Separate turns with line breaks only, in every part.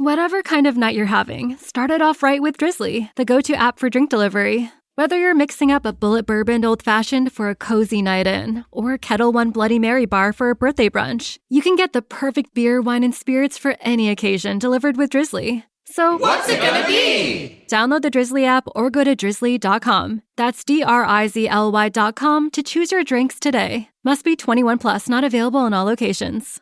Whatever kind of night you're having, start it off right with Drizzly, the go-to app for drink delivery. Whether you're mixing up a bullet bourbon old-fashioned for a cozy night in, or Kettle One Bloody Mary bar for a birthday brunch, you can get the perfect beer, wine, and spirits for any occasion delivered with Drizzly. So,
what's it gonna be?
Download the Drizzly app or go to drizzly.com. That's DRIZLY.com to choose your drinks today. Must be 21 plus, not available in all locations.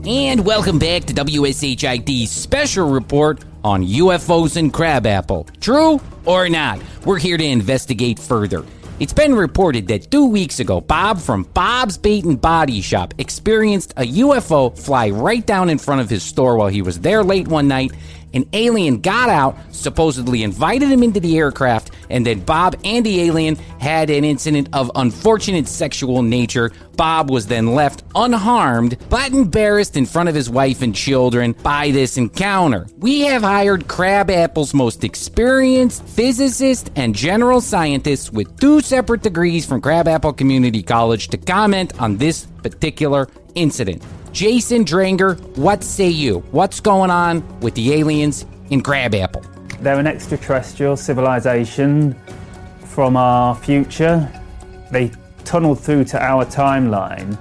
And welcome back to WSHID's special report on UFOs and crabapple. True or not? We're here to investigate further. It's been reported that 2 weeks ago, Bob from Bob's Bait and Body Shop experienced a UFO fly right down in front of his store while he was there late one night. An alien got out, supposedly invited him into the aircraft, and then Bob and the alien had an incident of unfortunate sexual nature. Bob was then left unharmed, but embarrassed in front of his wife and children by this encounter. We have hired Crabapple's most experienced physicist and general scientist with 2 separate degrees from Crabapple Community College to comment on this particular incident. Jason Dranger, what say you? What's going on with the aliens in Crabapple?
They're an extraterrestrial civilization from our future. They tunneled through to our timeline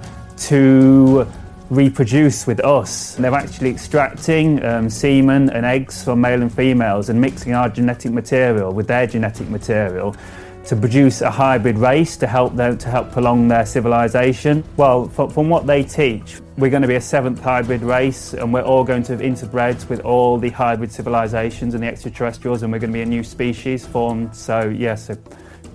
to reproduce with us. They're actually extracting semen and eggs from male and females and mixing our genetic material with their genetic material to produce a hybrid race to help prolong their civilization. Well, from what they teach, we're going to be a 7th hybrid race, and we're all going to have interbred with all the hybrid civilizations and the extraterrestrials, and we're going to be a new species formed. So yes,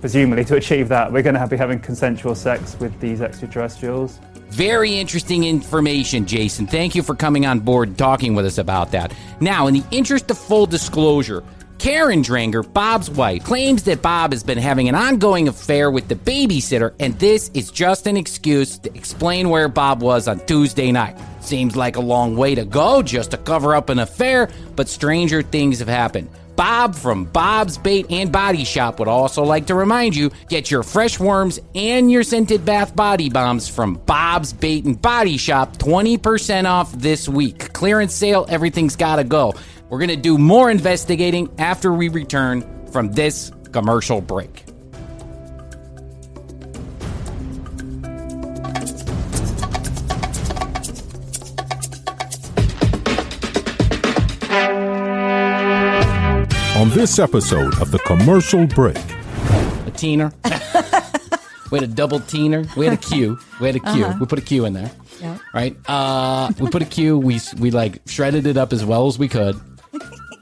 presumably to achieve that, we're going to be having consensual sex with these extraterrestrials.
Very interesting information, Jason. Thank you for coming on board and talking with us about that. Now, in the interest of full disclosure, Karen Dranger, Bob's wife, claims that Bob has been having an ongoing affair with the babysitter, and this is just an excuse to explain where Bob was on Tuesday night. Seems like a long way to go just to cover up an affair, but stranger things have happened. Bob from Bob's Bait and Body Shop would also like to remind you, get your fresh worms and your scented bath body bombs from Bob's Bait and Body Shop, 20% off this week. Clearance sale, everything's gotta go. We're going to do more investigating after we return from this commercial break.
On this episode of The Commercial Break.
A teener. We had a double teener. We had a Q. We put a Q in there. Yeah. Right? We put a Q. We like shredded it up as well as we could.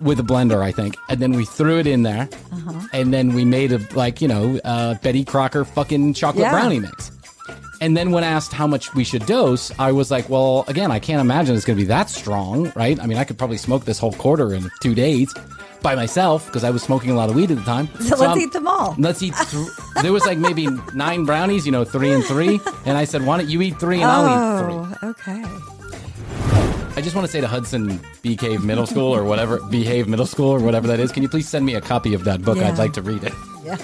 With a blender, I think. And then we threw it in there. And then we made Betty Crocker fucking chocolate brownie mix. And then when asked how much we should dose, I was like, well, again, I can't imagine it's going to be that strong, right? I mean, I could probably smoke this whole quarter in 2 days by myself because I was smoking a lot of weed at the time.
So let's eat them all.
Let's eat. There was like maybe 9 brownies, 3 and 3. And I said, why don't you eat 3 and I'll eat 3.
Okay.
I just want to say to Hudson Behave Middle School or whatever that is, can you please send me a copy of that book?
Yeah.
I'd like to read it.
Yeah.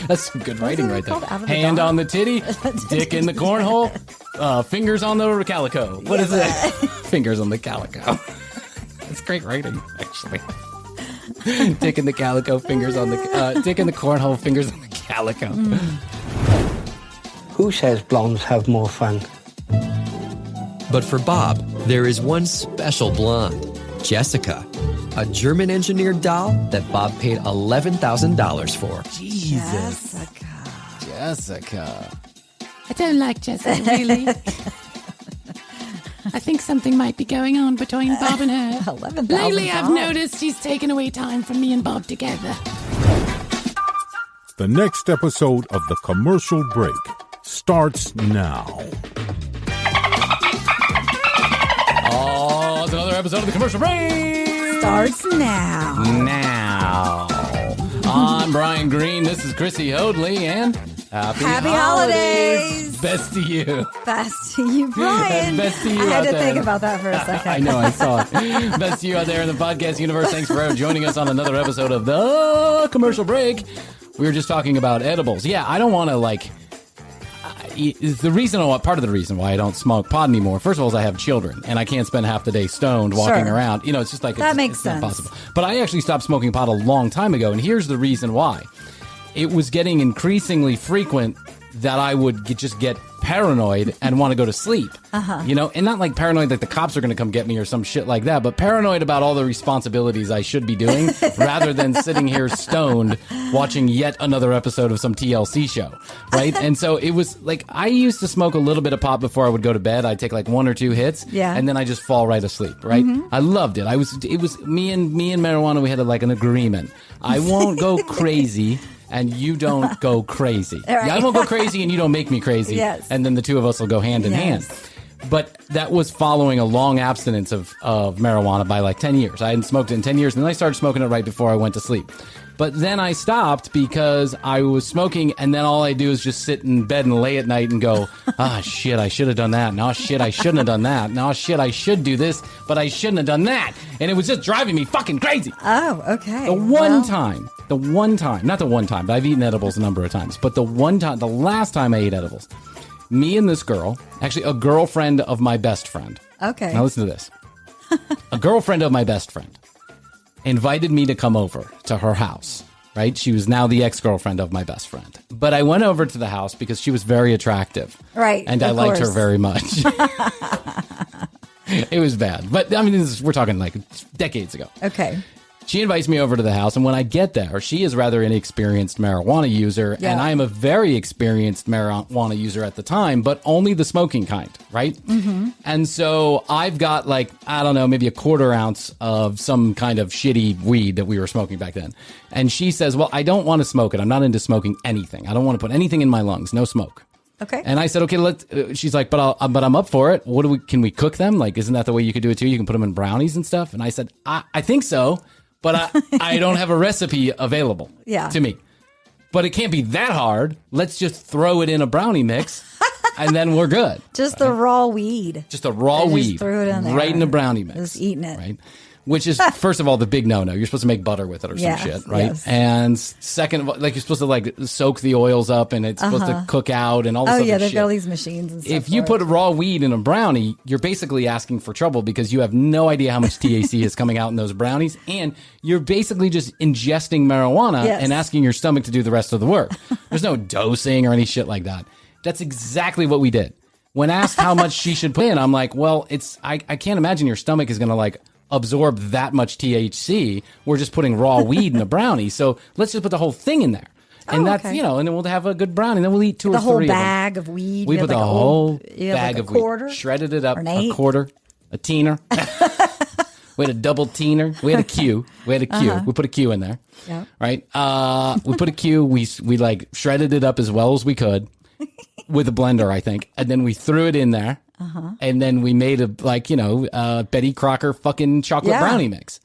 That's some good writing right there. Hand on the titty, dick in the cornhole, fingers on the calico. What is it? Fingers on the calico. That's great writing, actually. Dick in the calico, fingers on the dick in the cornhole, fingers on the calico.
Who says blondes have more fun?
But for Bob, there is one special blonde, Jessica, a German-engineered doll that Bob paid $11,000 for.
Jesus.
Jessica.
I don't like Jessica, really. I think something might be going on between Bob and her.
$11,000.
Lately, I've noticed she's taken away time from me and Bob together.
The next episode of The Commercial Break starts now.
Oh, it's another episode of The Commercial Break.
Starts now.
I'm Bryan Green. This is Krissy Hoadley, and happy
holidays.
Best to you.
Best to you, Bryan.
Best to you.
I had to
out there.
think about that for a second.
I know, I saw it. Best to you out there in the podcast universe. Thanks for joining us on another episode of The Commercial Break. We were just talking about edibles. Yeah, I don't want to the reason, part of the reason why I don't smoke pot anymore, first of all, is I have children, and I can't spend half the day stoned walking around. You know, it's just like,
that makes
it's
sense.
not possible. But I actually stopped smoking pot a long time ago, and here's the reason why. It was getting increasingly frequent that I would just get paranoid and want to go to sleep. You know, and not like paranoid that the cops are going to come get me or some shit like that, but paranoid about all the responsibilities I should be doing rather than sitting here stoned watching yet another episode of some TLC show, right? And so it was like, I used to smoke a little bit of pot before I would go to bed. I'd take like 1 or 2 hits, and then I just fall right asleep, right? I loved it. It was me and marijuana, we had like an agreement. I won't go crazy and you don't go crazy.
Right.
I won't go crazy and you don't make me crazy.
Yes.
And then the two of us will go hand in hand. But that was following a long abstinence of marijuana by like 10 years. I hadn't smoked it in 10 years, and then I started smoking it right before I went to sleep. But then I stopped because I was smoking, and then all I do is just sit in bed and lay at night and go, shit, I should have done that. No, shit, I shouldn't have done that. No, shit, I should do this, but I shouldn't have done that. And it was just driving me fucking crazy.
Oh, okay.
The one time, not the one time, but I've eaten edibles a number of times, but the last time I ate edibles, me and this girl, actually a girlfriend of my best friend.
Okay.
Now listen to this. A girlfriend of my best friend invited me to come over to her house, right? She was now the ex-girlfriend of my best friend. But I went over to the house because she was very attractive.
Right.
And I liked her very much. It was bad. But I mean, we're talking like decades ago.
Okay.
She invites me over to the house, and when I get there, she is rather inexperienced marijuana user, and I am a very experienced marijuana user at the time, but only the smoking kind, right? And so I've got like, I don't know, maybe a 1/4 ounce of some kind of shitty weed that we were smoking back then. And she says, well, I don't want to smoke it. I'm not into smoking anything. I don't want to put anything in my lungs. No smoke.
Okay.
And I said, okay, she's like, but I'm up for it. Can we cook them? Like, isn't that the way you could do it too? You can put them in brownies and stuff. And I said, I think so. But I don't have a recipe available to me. But it can't be that hard. Let's just throw it in a brownie mix, and then we're good.
Just the raw weed.
Just a raw weed.
Just threw it in there.
Right in a brownie mix.
Just eating it.
Right? Which is, first of all, the big no-no. You're supposed to make butter with it or some shit, right? Yes. And second of all, like, you're supposed to like soak the oils up, and it's supposed to cook out and all this other shit.
Oh, yeah, they've got all these machines and stuff.
If you put raw weed in a brownie, you're basically asking for trouble because you have no idea how much THC is coming out in those brownies, and you're basically just ingesting marijuana and asking your stomach to do the rest of the work. There's no dosing or any shit like that. That's exactly what we did. When asked how much she should put in, I'm like, well, I can't imagine your stomach is going to like absorb that much THC. We're just putting raw weed in a brownie. So let's just put the whole thing in there. And that's, you know, and then we'll have a good brownie. And then we'll eat 2 or 3
The whole bag of weed.
We put the whole bag of
quarter,
weed. Shredded it up. A 1/4, a teener. We had a double teener. We had a Q. We put a Q in there. Yeah. Right? We put a Q. We like shredded it up as well as we could with a blender, I think. And then we threw it in there. And then we made a Betty Crocker fucking chocolate brownie mix.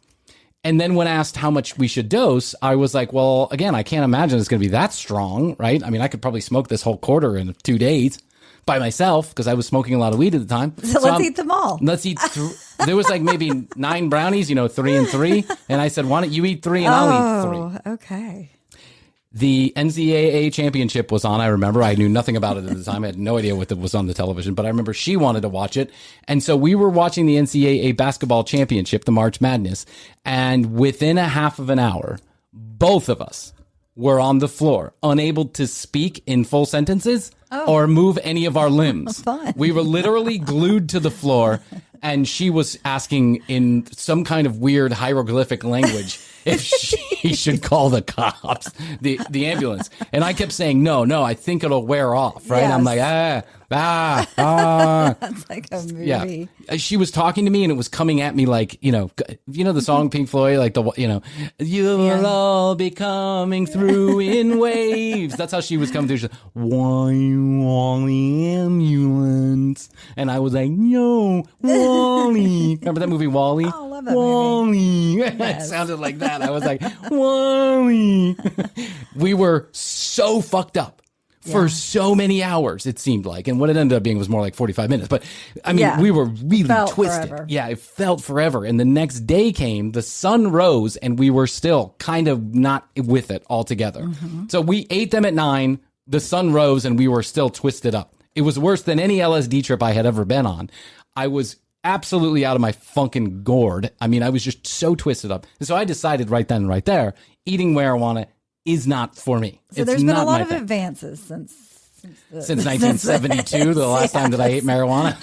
And then when asked how much we should dose, I was like, well, again, I can't imagine it's going to be that strong, right? I mean, I could probably smoke this whole 1/4 in 2 days by myself because I was smoking a lot of weed at the time.
So let's eat them all.
Let's eat. There was like maybe 9 brownies, 3 and 3. And I said, why don't you eat 3 and I'll eat 3.
Okay.
The NCAA championship was on, I remember. I knew nothing about it at the time. I had no idea what was on the television, but I remember she wanted to watch it. And so we were watching the NCAA basketball championship, the March Madness, and within a half of an hour, both of us were on the floor, unable to speak in full sentences or move any of our limbs.
Fun.
We were literally glued to the floor, and she was asking in some kind of weird hieroglyphic language if she should call the cops, the ambulance. And I kept saying, no, I think it'll wear off, right?
Yes.
I'm like,
That's like a movie.
Yeah. She was talking to me and it was coming at me like, the song Pink Floyd, like you'll all be coming through in waves. That's how she was coming through. She's like, why Wally ambulance? And I was like, no, Wally. Remember that movie Wally?
Oh, I love that
Wally.
movie.
It sounded like that. I was like, Wally. We were so fucked up. For so many hours, it seemed like. And what it ended up being was more like 45 minutes. But, I mean, we were really twisted.
Forever.
Yeah, it felt forever. And the next day came, the sun rose, and we were still kind of not with it altogether. So we ate them at 9, the sun rose, and we were still twisted up. It was worse than any LSD trip I had ever been on. I was absolutely out of my fucking gourd. I mean, I was just so twisted up. And so I decided right then and right there, eating marijuana is not for me.
So there's been a lot of advances since
1972, the last time that I ate marijuana.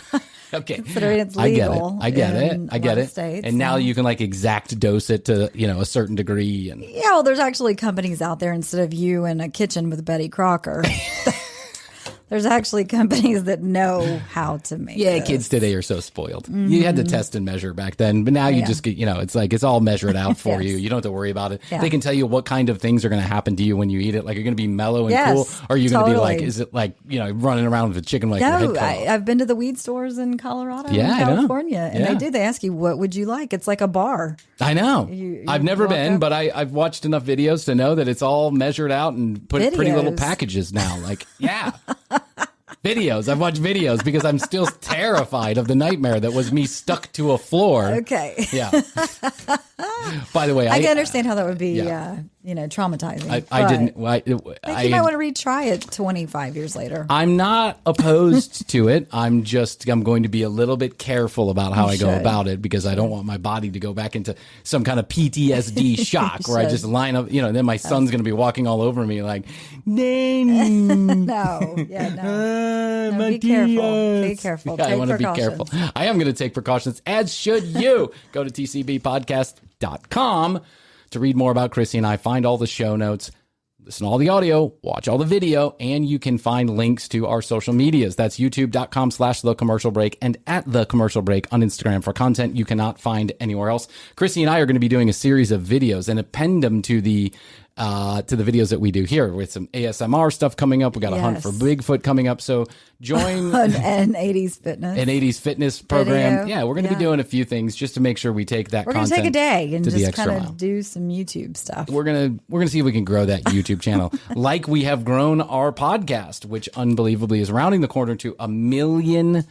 Okay.
Considering it's legal.
I get it.
States,
and now you can like exact dose it to, a certain degree. And
yeah, well, there's actually companies out there instead of you in a kitchen with Betty Crocker. There's actually companies that know how to make this.
Kids today are so spoiled. You had to test and measure back then, but now you just get, it's like it's all measured out for you. You don't have to worry about it. Yeah. They can tell you what kind of things are going to happen to you when you eat it. Like, you're going to be mellow and cool, or are you going to be like, is it like, running around with a chicken like your head cut off?
I've been to the weed stores in Colorado and California, and they do. They ask you, what would you like? It's like a bar.
I know. I've never been, but I've watched enough videos to know that it's all measured out and put in pretty little packages now. Like, videos. I've watched videos because I'm still terrified of the nightmare that was me stuck to a floor.
Okay.
Yeah. By the way,
I can understand how that would be, traumatizing.
I
might want to retry it 25 years later.
I'm not opposed to it. I'm going to be a little bit careful about how I go about it, because I don't want my body to go back into some kind of PTSD shock where I just line up, then my son's going to be walking all over me like,
no, be careful. Be careful.
Yeah, I want to be careful. I am going to take precautions, as should you. Go to tcbpodcast.com to read more about Krissy and I, find all the show notes, listen to all the audio, watch all the video, and you can find links to our social medias. That's youtube.com/thecommercialbreak and @thecommercialbreak on Instagram for content you cannot find anywhere else. Krissy and I are going to be doing a series of videos and append them to the videos that we do here, with some ASMR stuff coming up. We got a hunt for Bigfoot coming up. So join
an 80s
fitness program.
Video.
Yeah, we're going to be doing a few things just to make sure we take that content.
We're going to take a day and just kind
of
do some YouTube stuff.
We're going to see if we can grow that YouTube channel like we have grown our podcast, which unbelievably is rounding the corner to 1 million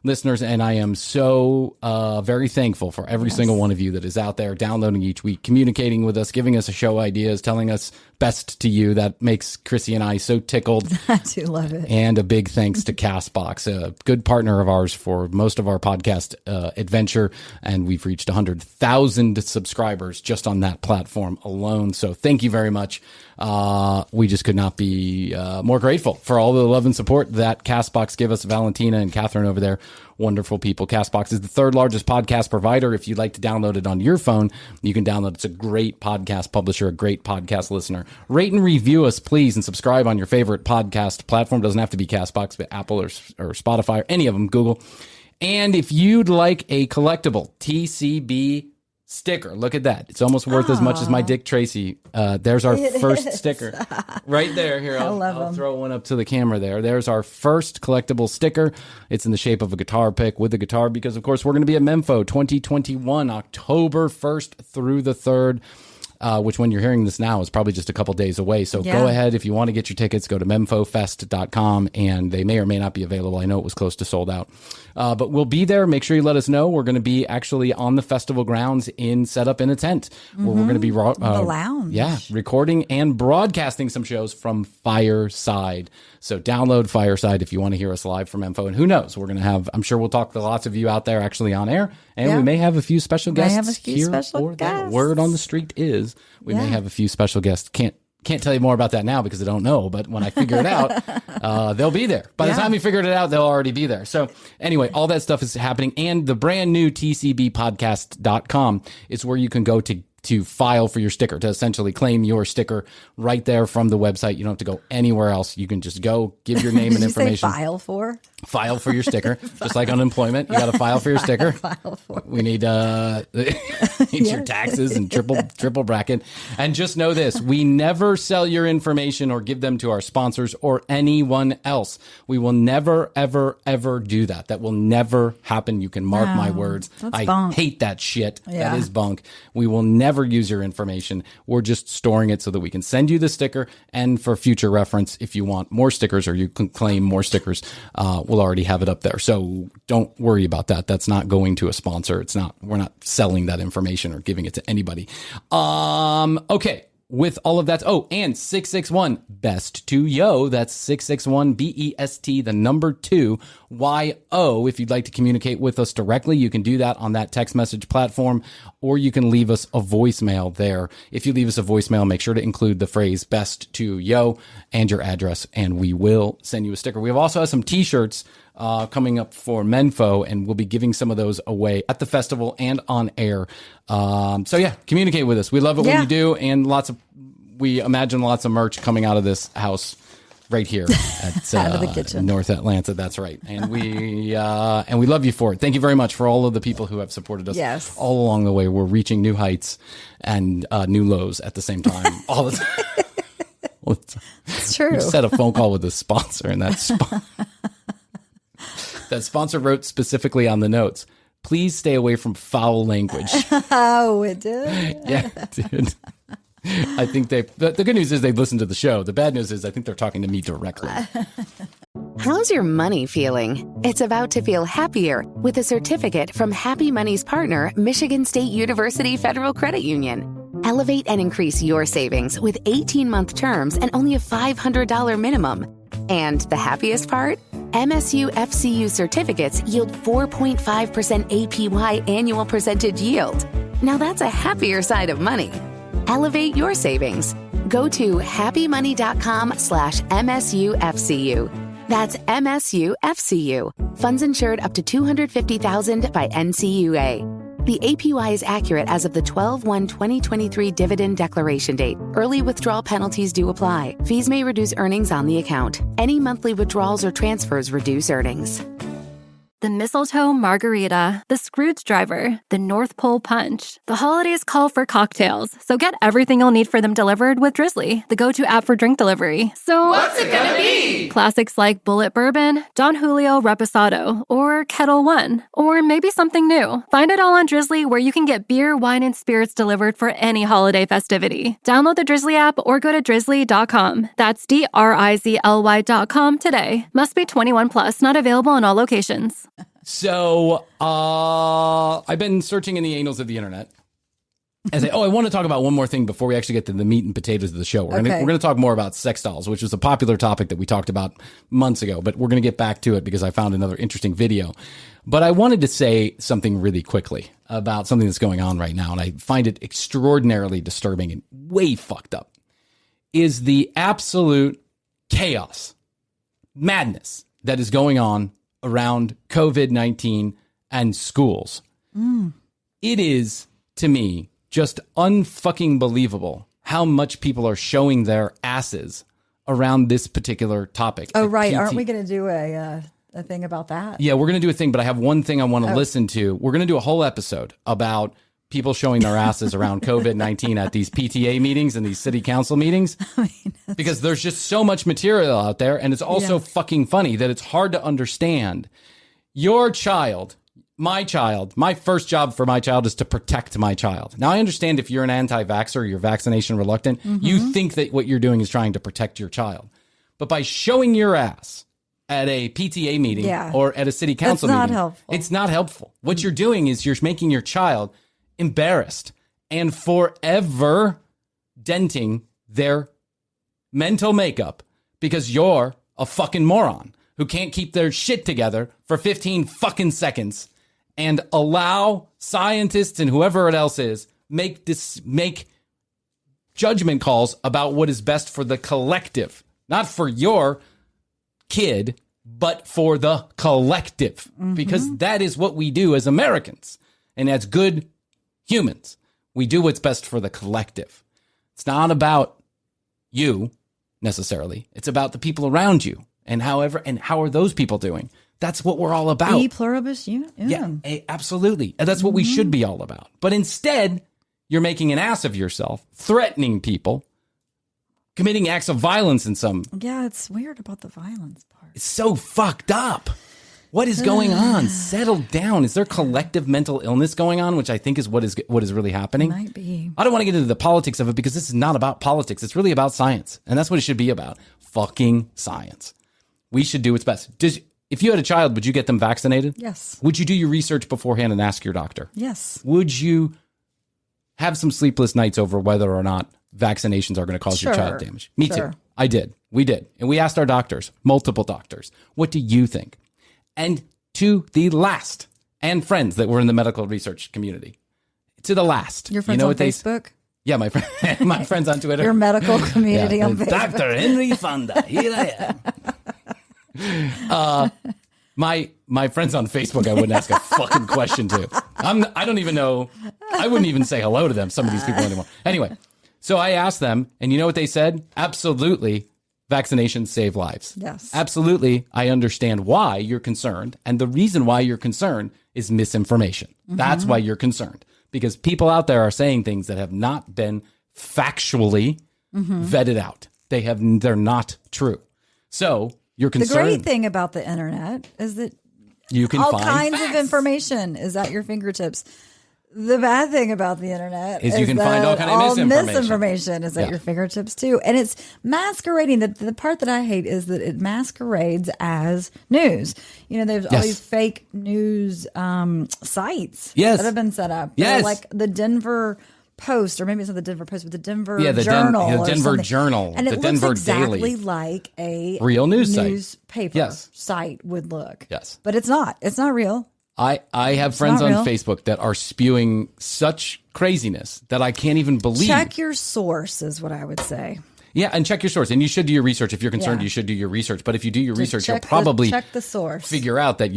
listeners, and I am so very thankful for every single one of you that is out there downloading each week, communicating with us, giving us show ideas, telling us best to you. That makes Krissy and I so tickled.
I do love it.
And a big thanks to Castbox, a good partner of ours for most of our podcast adventure, and we've reached 100,000 subscribers just on that platform alone. So thank you very much. We just could not be more grateful for all the love and support that Castbox give us. Valentina and Catherine over there, wonderful people. Castbox is the third largest podcast provider. If you'd like to download it on your phone, you can download it. It's a great podcast publisher, a great podcast listener. Rate and review us, please, and subscribe on your favorite podcast platform. Doesn't have to be Castbox, but Apple or Spotify or any of them, Google. And if you'd like a collectible TCB sticker, look at that. It's almost worth as much as my Dick Tracy. There's our first sticker right there. Here, I'll throw one up to the camera there. There's our first collectible sticker. It's in the shape of a guitar pick with a guitar, because of course we're going to be at Memfo 2021, October 1st through the 3rd. Which, when you're hearing this now, is probably just a couple days away. So go ahead. If you want to get your tickets, go to memfofest.com, and they may or may not be available. I know it was close to sold out. But we'll be there. Make sure you let us know. We're going to be actually on the festival grounds set up in a tent. Where we're going to be
the lounge.
Yeah, recording and broadcasting some shows from Fireside. So download Fireside if you want to hear us live from Memfo. And who knows, we're going to have, I'm sure we'll talk to lots of you out there actually on air. And we may have a few special guests here or there. Word on the street is we may have a few special guests. Can't tell you more about that now because I don't know. But when I figure it out, they'll be there. By the time we figured it out, they'll already be there. So anyway, all that stuff is happening. And the brand new tcbpodcast.com is where you can go to file for your sticker, to essentially claim your sticker right there from the website. You don't have to go anywhere else. You can just go give your name and information.
Say
file for your sticker, just like unemployment. You got to file for your sticker. We need your taxes and triple bracket. And just know this: we never sell your information or give them to our sponsors or anyone else. We will never, ever, ever do that. That will never happen. You can mark my words. I hate that shit. That is bunk. We will never use your information. We're just storing it so that we can send you the sticker, and for future reference, if you want more stickers or you can claim more stickers, we'll already have it up there. So don't worry about that. That's not going to a sponsor. We're not selling that information or giving it to anybody. Okay. with all of that. Oh, and 661 best to yo. That's 661 BEST, the number 2 YO. If you'd like to communicate with us directly, you can do that on that text message platform, or you can leave us a voicemail there. If you leave us a voicemail, make sure to include the phrase best to yo and your address, and we will send you a sticker. We also have some t-shirts coming up for Menfo, and we'll be giving some of those away at the festival and on air. So yeah, communicate with us. We love it when you do, and we imagine lots of merch coming out of this house right here at
out of the kitchen.
North Atlanta. That's right. And we love you for it. Thank you very much for all of the people who have supported us all along the way. We're reaching new heights and new lows at the same time. All the time.
It's true.
We just had a phone call with the sponsor, and that sponsor wrote specifically on the notes, please stay away from foul language.
Oh, it did?
Yeah, it did. I think the good news is they've listened to the show. The bad news is I think they're talking to me directly.
How's your money feeling? It's about to feel happier with a certificate from Happy Money's partner, Michigan State University Federal Credit Union. Elevate and increase your savings with 18-month terms and only a $500 minimum. And the happiest part? MSU FCU certificates yield 4.5% APY annual percentage yield. Now that's a happier side of money. Elevate your savings. Go to happymoney.com/MSUFCU. That's MSUFCU. Funds insured up to $250,000 by NCUA. The APY is accurate as of the 12/1/2023 dividend declaration date. Early withdrawal penalties do apply. Fees may reduce earnings on the account. Any monthly withdrawals or transfers reduce earnings.
The mistletoe margarita, the Scrooge driver, the North Pole punch. The holidays call for cocktails, so get everything you'll need for them delivered with Drizzly, the go-to app for drink delivery. So
What's it gonna be?
Classics like Bullet Bourbon, Don Julio Reposado, or Kettle One, or maybe something new. Find it all on Drizzly, where you can get beer, wine, and spirits delivered for any holiday festivity. Download the Drizzly app or go to drizzly.com. That's DRIZLY.com today. Must be 21 plus, not available in all locations.
So I've been searching in the annals of the internet. I want to talk about one more thing before we actually get to the meat and potatoes of the show. We're going to talk more about sex dolls, which was a popular topic that we talked about months ago, but we're going to get back to it because I found another interesting video. But I wanted to say something really quickly about something that's going on right now, and I find it extraordinarily disturbing and way fucked up, is the absolute chaos, madness that is going on around COVID-19 and schools. It is, to me, just unfucking believable how much people are showing their asses around this particular topic.
Oh, right. Aren't we going to do a thing about that?
Yeah, we're going to do a thing, but I have one thing I want to listen to. We're going to do a whole episode about people showing their asses around COVID-19 at these PTA meetings and these city council meetings. Because there's just so much material out there, and it's also fucking funny that it's hard to understand. Your child, my first job for my child is to protect my child. Now, I understand if you're an anti-vaxxer, you're vaccination reluctant, you think that what you're doing is trying to protect your child. But by showing your ass at a PTA meeting or at a city council meeting, it's not helpful. What you're doing is you're making your child embarrassed and forever denting their mental makeup because you're a fucking moron who can't keep their shit together for 15 fucking seconds and allow scientists and whoever it else is make judgment calls about what is best for the collective, not for your kid, but for the collective, because that is what we do as Americans and as good humans. We do what's best for the collective. It's not about you necessarily. It's about the people around you and how are those people doing? That's what we're all about.
E pluribus unum.
Yeah, absolutely. And that's what we should be all about. But instead, you're making an ass of yourself, threatening people, committing acts of violence in some.
Yeah, it's weird about the violence part.
It's so fucked up. What is going on? Settle down. Is there collective mental illness going on, which I think is what is really happening?
It might be.
I don't want to get into the politics of it because this is not about politics. It's really about science. And that's what it should be about. Fucking science. We should do what's best. If you had a child, would you get them vaccinated?
Yes.
Would you do your research beforehand and ask your doctor?
Yes.
Would you have some sleepless nights over whether or not vaccinations are going to cause your child damage. Me
Sure.
too. I did. We did. And we asked our doctors, multiple doctors, what do you think? And to the last, and friends that were in the medical research community, to the last.
Your friends
you know
on
what
Facebook?
Yeah, my friends on Twitter.
Your medical community on Facebook.
Dr. Henry Fonda. Here I am. My friends on Facebook, I wouldn't ask a fucking question to. I don't even know. I wouldn't even say hello to them, some of these people anymore. Anyway, so I asked them, and you know what they said? Absolutely, vaccinations save lives.
Yes.
Absolutely, I understand why you're concerned. And the reason why you're concerned is misinformation. Mm-hmm. That's why you're concerned. Because people out there are saying things that have not been factually vetted out. They're not true. So you're concerned.
The great thing about the internet is that
you can
all
find
kinds
facts.
of information is at your fingertips. The bad thing about the internet
is you can find all kind of
misinformation is at your fingertips too. And it's masquerading. The part that I hate is that it masquerades as news. You know, there's all these fake news sites that have been set up.
Yes.
Like the Denver Post, or maybe it's not the Denver Post, but the Denver
Journal.
The
Denver Journal.
And it
the
looks
Denver
exactly
Daily.
like a
real
newspaper
site.
site would look.
Yes.
But it's not. It's not real.
I have friends on Facebook that are spewing such craziness that I can't even believe.
Check your source is what I would say.
Yeah, and check your source. And you should do your research. If you're concerned, you should do your research. But if you do your research, you'll probably
check the source.
Figure out that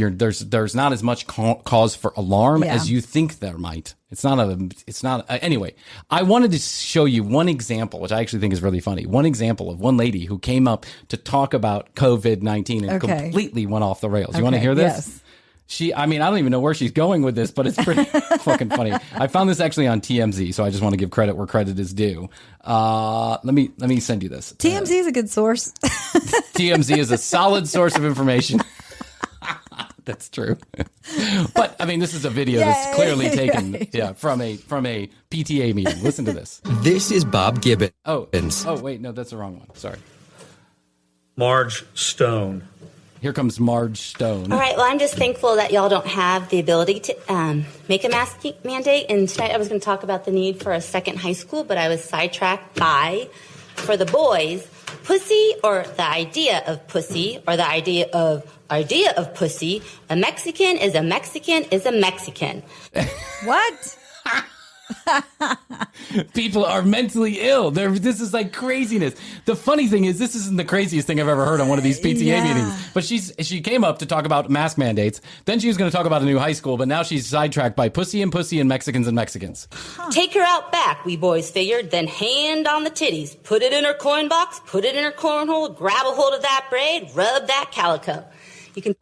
there's not as much cause for alarm as you think there might. Anyway, I wanted to show you one example, which I actually think is really funny. One example of one lady who came up to talk about COVID-19 and completely went off the rails. You want to hear this?
Yes.
I don't even know where she's going with this, but it's pretty fucking funny. I found this actually on TMZ, so I just want to give credit where credit is due. Let me send you this.
TMZ is a good source.
TMZ is a solid source of information. That's true. But I mean, this is a video that's clearly taken from a PTA meeting. Listen to this.
This is Bob Gibbons.
Oh wait, no, that's the wrong one. Sorry.
Marge Stone.
Here comes Marge Stone.
All right, well, I'm just thankful that y'all don't have the ability to make a mask mandate. And tonight I was going to talk about the need for a second high school, but I was sidetracked by, for the boys, pussy or the idea of pussy or the idea of pussy. A Mexican is a Mexican is a Mexican.
What?
People are mentally ill. This is like craziness. The funny thing is, this isn't the craziest thing I've ever heard on one of these PTA meetings. But she came up to talk about mask mandates. Then she was going to talk about a new high school. But now she's sidetracked by pussy and Mexicans and Mexicans.
Take her out back, we boys figured. Then hand on the titties. Put it in her coin box. Put it in her cornhole. Grab a hold of that braid. Rub that calico.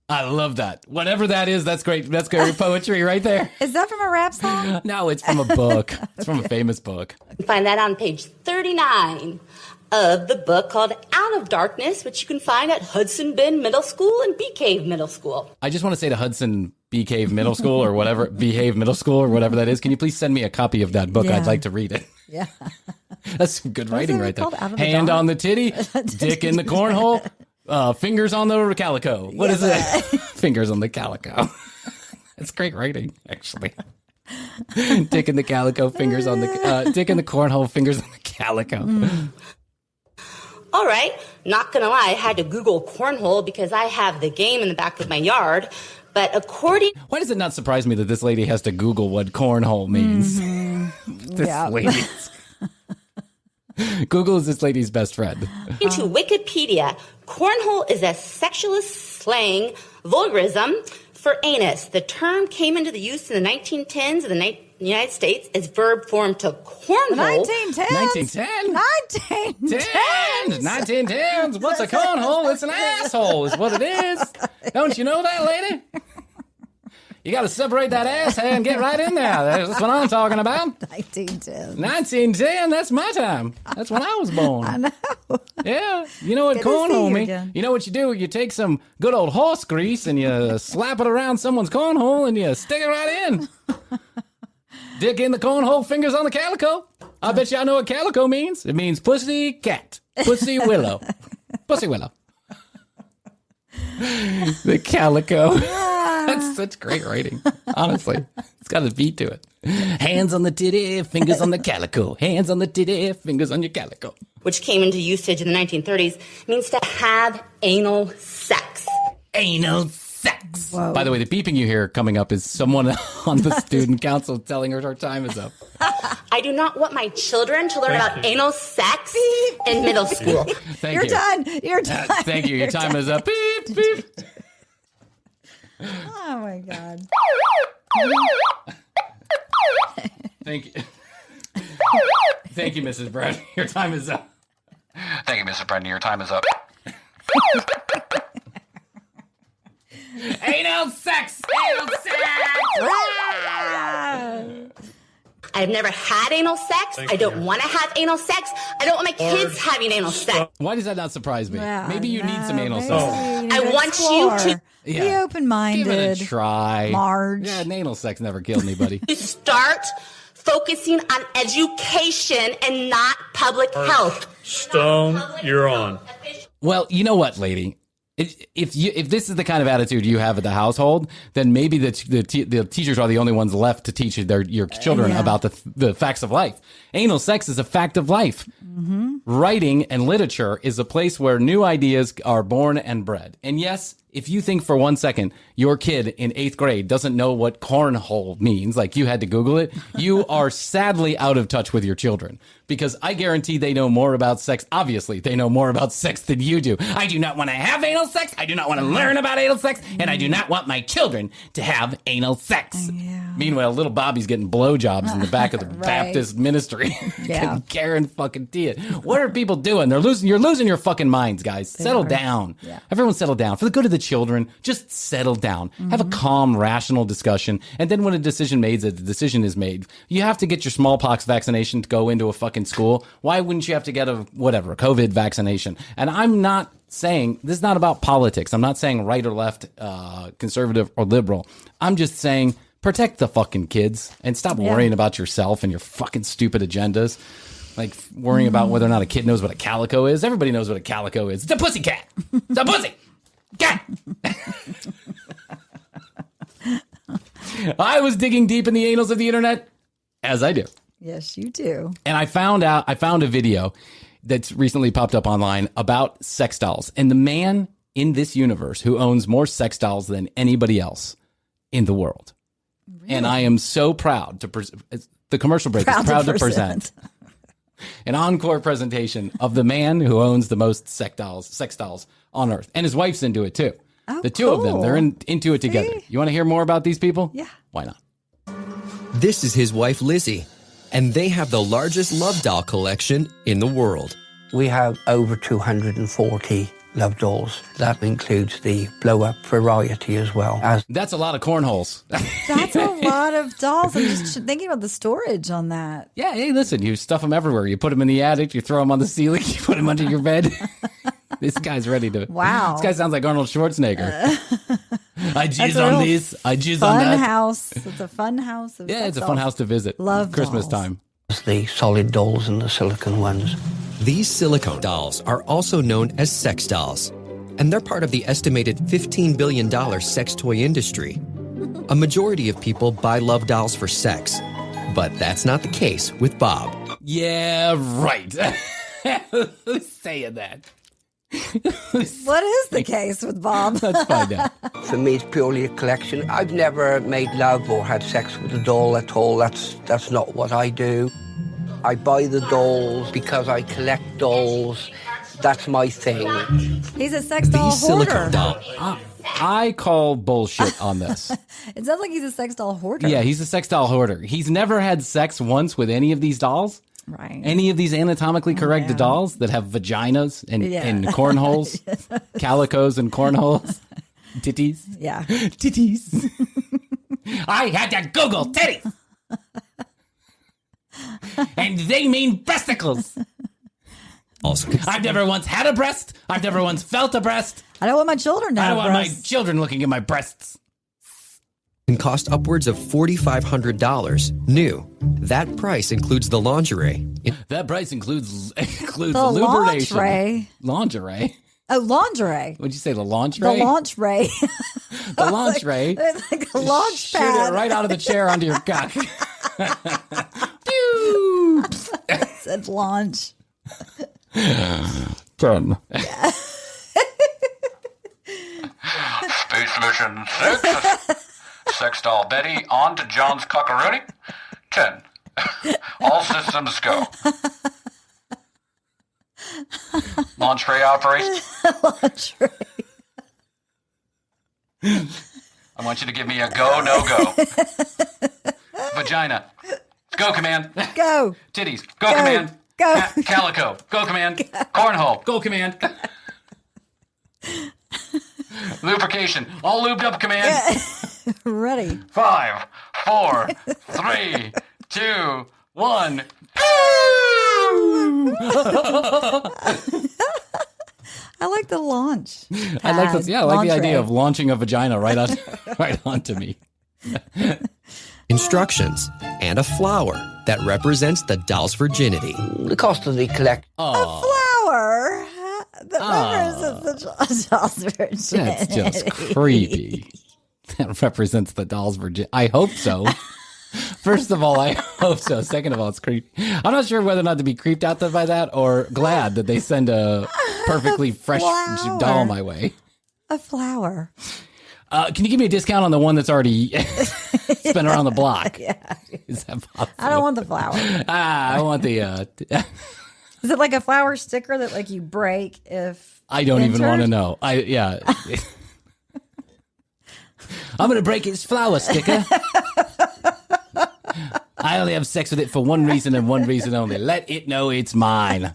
I love that. Whatever that is, that's great. That's great poetry right there.
Is that from a rap song?
No, it's from a book. It's from a famous book.
You can find that on page 39 of the book called Out of Darkness, which you can find at Hudson Bend Middle School and Bee Cave Middle School.
I just want to say to Hudson Bee Cave Middle School or whatever, Behave Middle School or whatever that is, can you please send me a copy of that book?
Yeah.
I'd like to read it.
Yeah.
That's some good writing right there. Hand on the titty, dick in the cornhole. Fingers on the calico. What is it? Fingers on the calico. It's great writing, actually. Dick in the calico, fingers on the dick in the cornhole, fingers on the calico.
All right, not gonna lie, I had to Google cornhole because I have the game in the back of my yard. But
why does it not surprise me that this lady has to Google what cornhole means? This lady. Google is this lady's best friend.
Into Wikipedia, cornhole is a sexualist slang vulgarism for anus. The term came into the use in the 1910s in the United States as verb form to cornhole.
1910s. What's a cornhole? It's an asshole is what it is. Don't you know that, lady? You got to separate that ass and get right in there. That's what I'm talking about. 1910, that's my time. That's when I was born.
I know.
Yeah. You know what cornhole means? You know what you do? You take some good old horse grease and you slap it around someone's cornhole and you stick it right in. Dick in the cornhole, fingers on the calico. I bet you I know what calico means. It means pussy cat. Pussy willow. Pussy willow. The calico. That's such great writing, honestly. It's got a beat to it. Hands on the titty, fingers on the calico. Hands on the titty, fingers on your calico.
Which came into usage in the 1930s, means to have anal sex.
Anal sex.
Whoa.
By the way, the beeping you hear coming up is someone on the student council telling her her time is up.
I do not want my children to learn about anal sex in middle school.
Thank
You're
you.
done. You're done.
Thank you. Your time is up. Beep, beep.
Oh, my God.
Thank you. Thank you, Mrs. Brown. Your time is up. Thank you, Mrs. Brendan. Your time is up. Anal sex! Anal sex!
I've never had anal sex. I don't want to have anal sex. I don't want my kids having anal sex.
Why does that not surprise me?
Yeah,
maybe you need some anal
maybe
sex.
you need
I
to
want
explore.
you to
Be open-minded.
Give it a try.
Marge.
Yeah, anal sex never killed anybody.
start focusing on education and not public health.
Stone, you're on.
Well, you know what, lady? If this is the kind of attitude you have at the household, then maybe the teachers are the only ones left to teach your children about the facts of life. Anal sex is a fact of life. Mm-hmm. Writing and literature is a place where new ideas are born and bred. And yes, if you think for 1 second your kid in 8th grade doesn't know what cornhole means, like you had to Google it, you are sadly out of touch with your children. Because I guarantee they know more about sex. Obviously, they know more about sex than you do. I do not want to have anal sex. I do not want to learn about anal sex. And I do not want my children to have anal sex. Yeah. Meanwhile, little Bobby's getting blowjobs in the back of the Baptist ministry.
Yeah.
Karen fucking Tia. What are people doing? You're losing your fucking minds, guys. Settle down. Yeah. Everyone settle down. For the good of the children, just settle down. Mm-hmm. Have a calm, rational discussion. And then when a decision is made, you have to get your smallpox vaccination to go into a fucking school. Why wouldn't you have to get a COVID vaccination? And I'm not saying, this is not about politics. I'm not saying right or left, conservative or liberal. I'm just saying protect the fucking kids and stop worrying about yourself and your fucking stupid agendas. Like worrying about whether or not a kid knows what a calico is. Everybody knows what a calico is. It's a pussy cat. It's a pussy cat. I was digging deep in the annals of the internet, as I do.
Yes, you do.
And I found a video that's recently popped up online about sex dolls. And the man in this universe who owns more sex dolls than anybody else in the world. Really? And I am so proud the commercial break is proud to present an encore presentation of the man who owns the most sex dolls on earth. And his wife's into it too.
Oh,
the two of them, they're into it together. You want to hear more about these people?
Yeah.
Why not?
This is his wife, Lizzie, and they have the largest love doll collection in the world.
We have over 240 love dolls. That includes the blow-up variety as well.
That's a lot of cornholes.
That's a lot of dolls. I'm just thinking about the storage on that.
Yeah, hey, listen, you stuff them everywhere. You put them in the attic, you throw them on the ceiling, you put them under your bed. This guy's ready to...
Wow.
This guy sounds like Arnold Schwarzenegger. I jizz on this, I jizz on that.
Fun house. It's a fun house.
Yeah, it's a fun house to visit.
Love
Christmas
dolls.
time.
The solid dolls and the silicone ones.
These silicone dolls are also known as sex dolls, and they're part of the estimated $15 billion sex toy industry. A majority of people buy love dolls for sex, but that's not the case with Bob.
Yeah, right. Who's saying that?
What is the case with Bob?
Let's find out.
For me, it's purely a collection. I've never made love or had sex with a doll at all. That's not what I do. I buy the dolls because I collect dolls. That's my thing.
He's a sex doll
These
hoarder.
silicone dolls.
I call bullshit on this.
It sounds like he's a sex doll hoarder.
Yeah, he's a sex doll hoarder. He's never had sex once with any of these dolls.
Right.
Any of these anatomically correct dolls that have vaginas and cornholes, calicos and cornholes, titties.
Yeah.
Titties. I had to Google titties. And they mean breasticles. I've never once had a breast. I've never once felt a breast.
I don't want my children to have
I don't want
breasts.
my children looking at my breasts.
Can cost upwards of $4,500 new. That price includes the lingerie.
That price includes
The
lubrication.
lingerie.
Lingerie.
Oh, lingerie.
Would you say the lingerie?
The launch ray.
The launch ray.
Like a launch
Shoot
pad.
it right out of the chair onto your cock.
I said launch.
10.
Space Mission 6. Sex doll Betty on to John's cockaroonie. 10. All systems go. Launch tray operation.
Launch ray.
I want you to give me a go, no go. Vagina. Go command.
Go.
Titties. Go command.
Go.
Calico. Go command. Cornhole. Go command. Lubrication. All lubed up command.
Ready.
5, 4, 3, 2, 1.
I like the launch.
I like this. Yeah, I like the idea
ray.
of launching a vagina right onto me.
Instructions and a flower that represents the doll's virginity.
The cost of the collect.
A flower that represents the doll's virginity.
That's just creepy. That represents the doll's virginity. I hope so. First of all, I hope so. Second of all, it's creepy. I'm not sure whether or not to be creeped out by that or glad that they send a perfectly fresh doll my way.
A flower.
Can you give me a discount on the one that's already been around the block?
Yeah.
Is that possible?
I don't want the flower.
I want the...
Is it like a flower sticker that like you break if
I don't even
entered?
want to know. I'm going to break its flower sticker. I only have sex with it for one reason and one reason only. Let it know it's mine.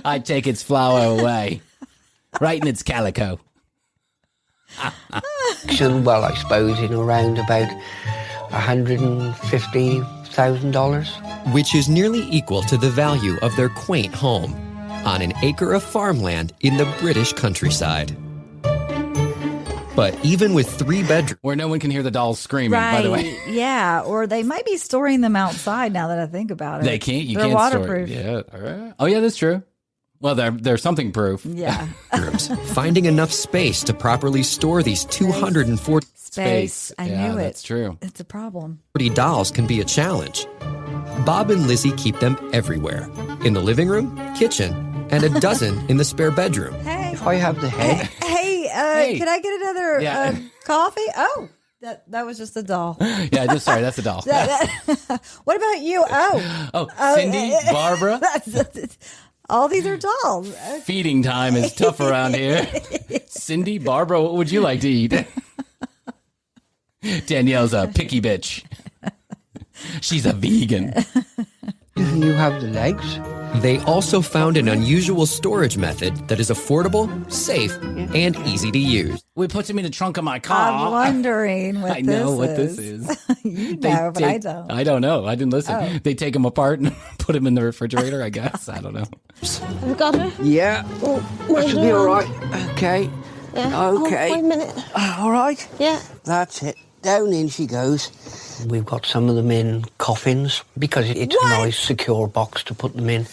I take its flower away. Right in its calico.
Well, I suppose in around about $150,000.
Which is nearly equal to the value of their quaint home on an acre of farmland in the British countryside. But even with 3 bedrooms...
Where no one can hear the dolls screaming, by the way.
Yeah, or they might be storing them outside now that I think about it.
They can't. You
They're
can't
waterproof.
store it. Yeah. Oh, yeah, that's true. Well, they're something proof.
Yeah.
Finding enough space to properly store these 240
Space. I knew it.
That's true.
It's a problem.
dolls can be a challenge. Bob and Lizzie keep them everywhere. In the living room, kitchen, and a dozen in the spare bedroom.
Hey.
If I have the head.
Hey, can I get another coffee? Oh, that was just a doll.
Yeah, sorry, that's a doll.
What about you?
Oh, Cindy, Barbara.
All these are dolls.
Feeding time is tough around here. Cindy, Barbara, what would you like to eat? Danielle's a picky bitch. She's a vegan.
You have the legs.
They also found an unusual storage method that is affordable, safe, and easy to use.
We put them in the trunk of my car.
I'm wondering what
I know what this is.
You know, but I don't.
I don't know. I didn't listen.
Oh.
They take them apart and put them in the refrigerator, I guess. I don't know.
Have you got her?
Yeah. That should be all right. Okay.
Yeah.
Okay.
Oh, wait a minute.
All right.
Yeah.
That's it. Down in she goes. We've got some of them in coffins because it's a nice secure box to put them in.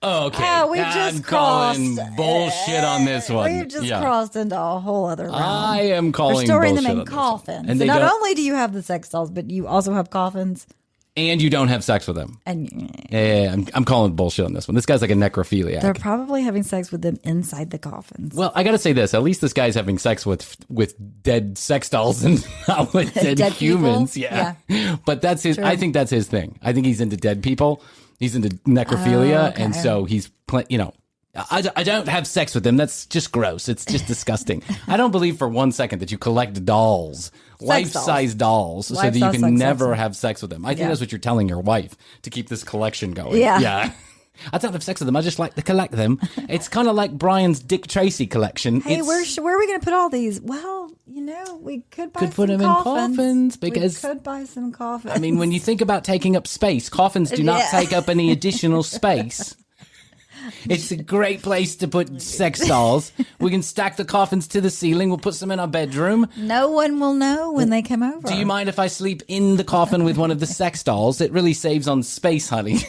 Okay.
Oh, we
I'm
just
calling
crossed.
bullshit on this one.
We've just crossed into a whole other realm.
I am calling
We're storing them
bullshit
in
on this
coffins.
one. And
So
they
not
don't-
only do you have the sex dolls, but you also have coffins.
And you don't have sex with them.
And
Yeah, I'm calling bullshit on this one. This guy's like a necrophiliac.
they're probably having sex with them inside the coffins.
Well, I got to say this. At least this guy's having sex with dead sex dolls and not with dead
Dead
humans.
people?
Yeah. But that's his.
True.
I think that's his thing. I think he's into dead people. He's into necrophilia,
Oh, okay.
and so he's I don't have sex with them. That's just gross. It's just disgusting. I don't believe for one second that you collect dolls, life-size dolls, so that you
Life-size
can
sex
never
dolls.
have sex with them. I think
Yeah.
that's what you're telling your wife to keep this collection going.
Yeah.
Yeah. I don't have sex with them. I just like to collect them. It's kind of like Brian's Dick Tracy collection.
Hey,
It's-
where are we going to put all these? Well, we could buy
Could put
some
them in coffins because-
we could buy some coffins.
I mean, when you think about taking up space, coffins do not
Yeah.
take up any additional space. It's a great place to put sex dolls. We can stack the coffins to the ceiling. We'll put some in our bedroom.
no one will know when they come over.
Do you mind if I sleep in the coffin with one of the sex dolls? It really saves on space, honey.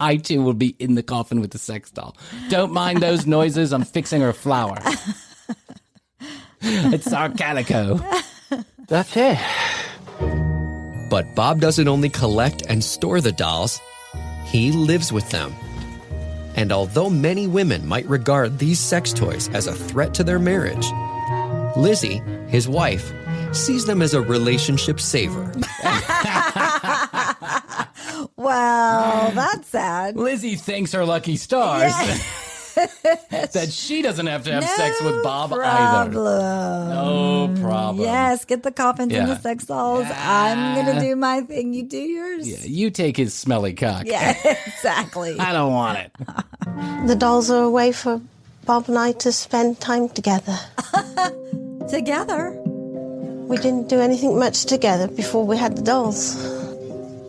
I too will be in the coffin with the sex doll. Don't mind those noises. I'm fixing her flower. It's our calico.
That's it.
But Bob doesn't only collect and store the dolls, he lives with them. And although many women might regard these sex toys as a threat to their marriage, Lizzie, his wife, sees them as a relationship saver.
Wow, that's sad.
Lizzie thanks her lucky stars that she doesn't have to have sex with Bob either. No problem.
Yes, get the coffins and the sex dolls. I'm going to do my thing. You do yours.
Yeah, you take his smelly cock.
Yeah, exactly.
I don't want it.
The dolls are a way for Bob and I to spend time together.
Together?
We didn't do anything much together before we had the dolls.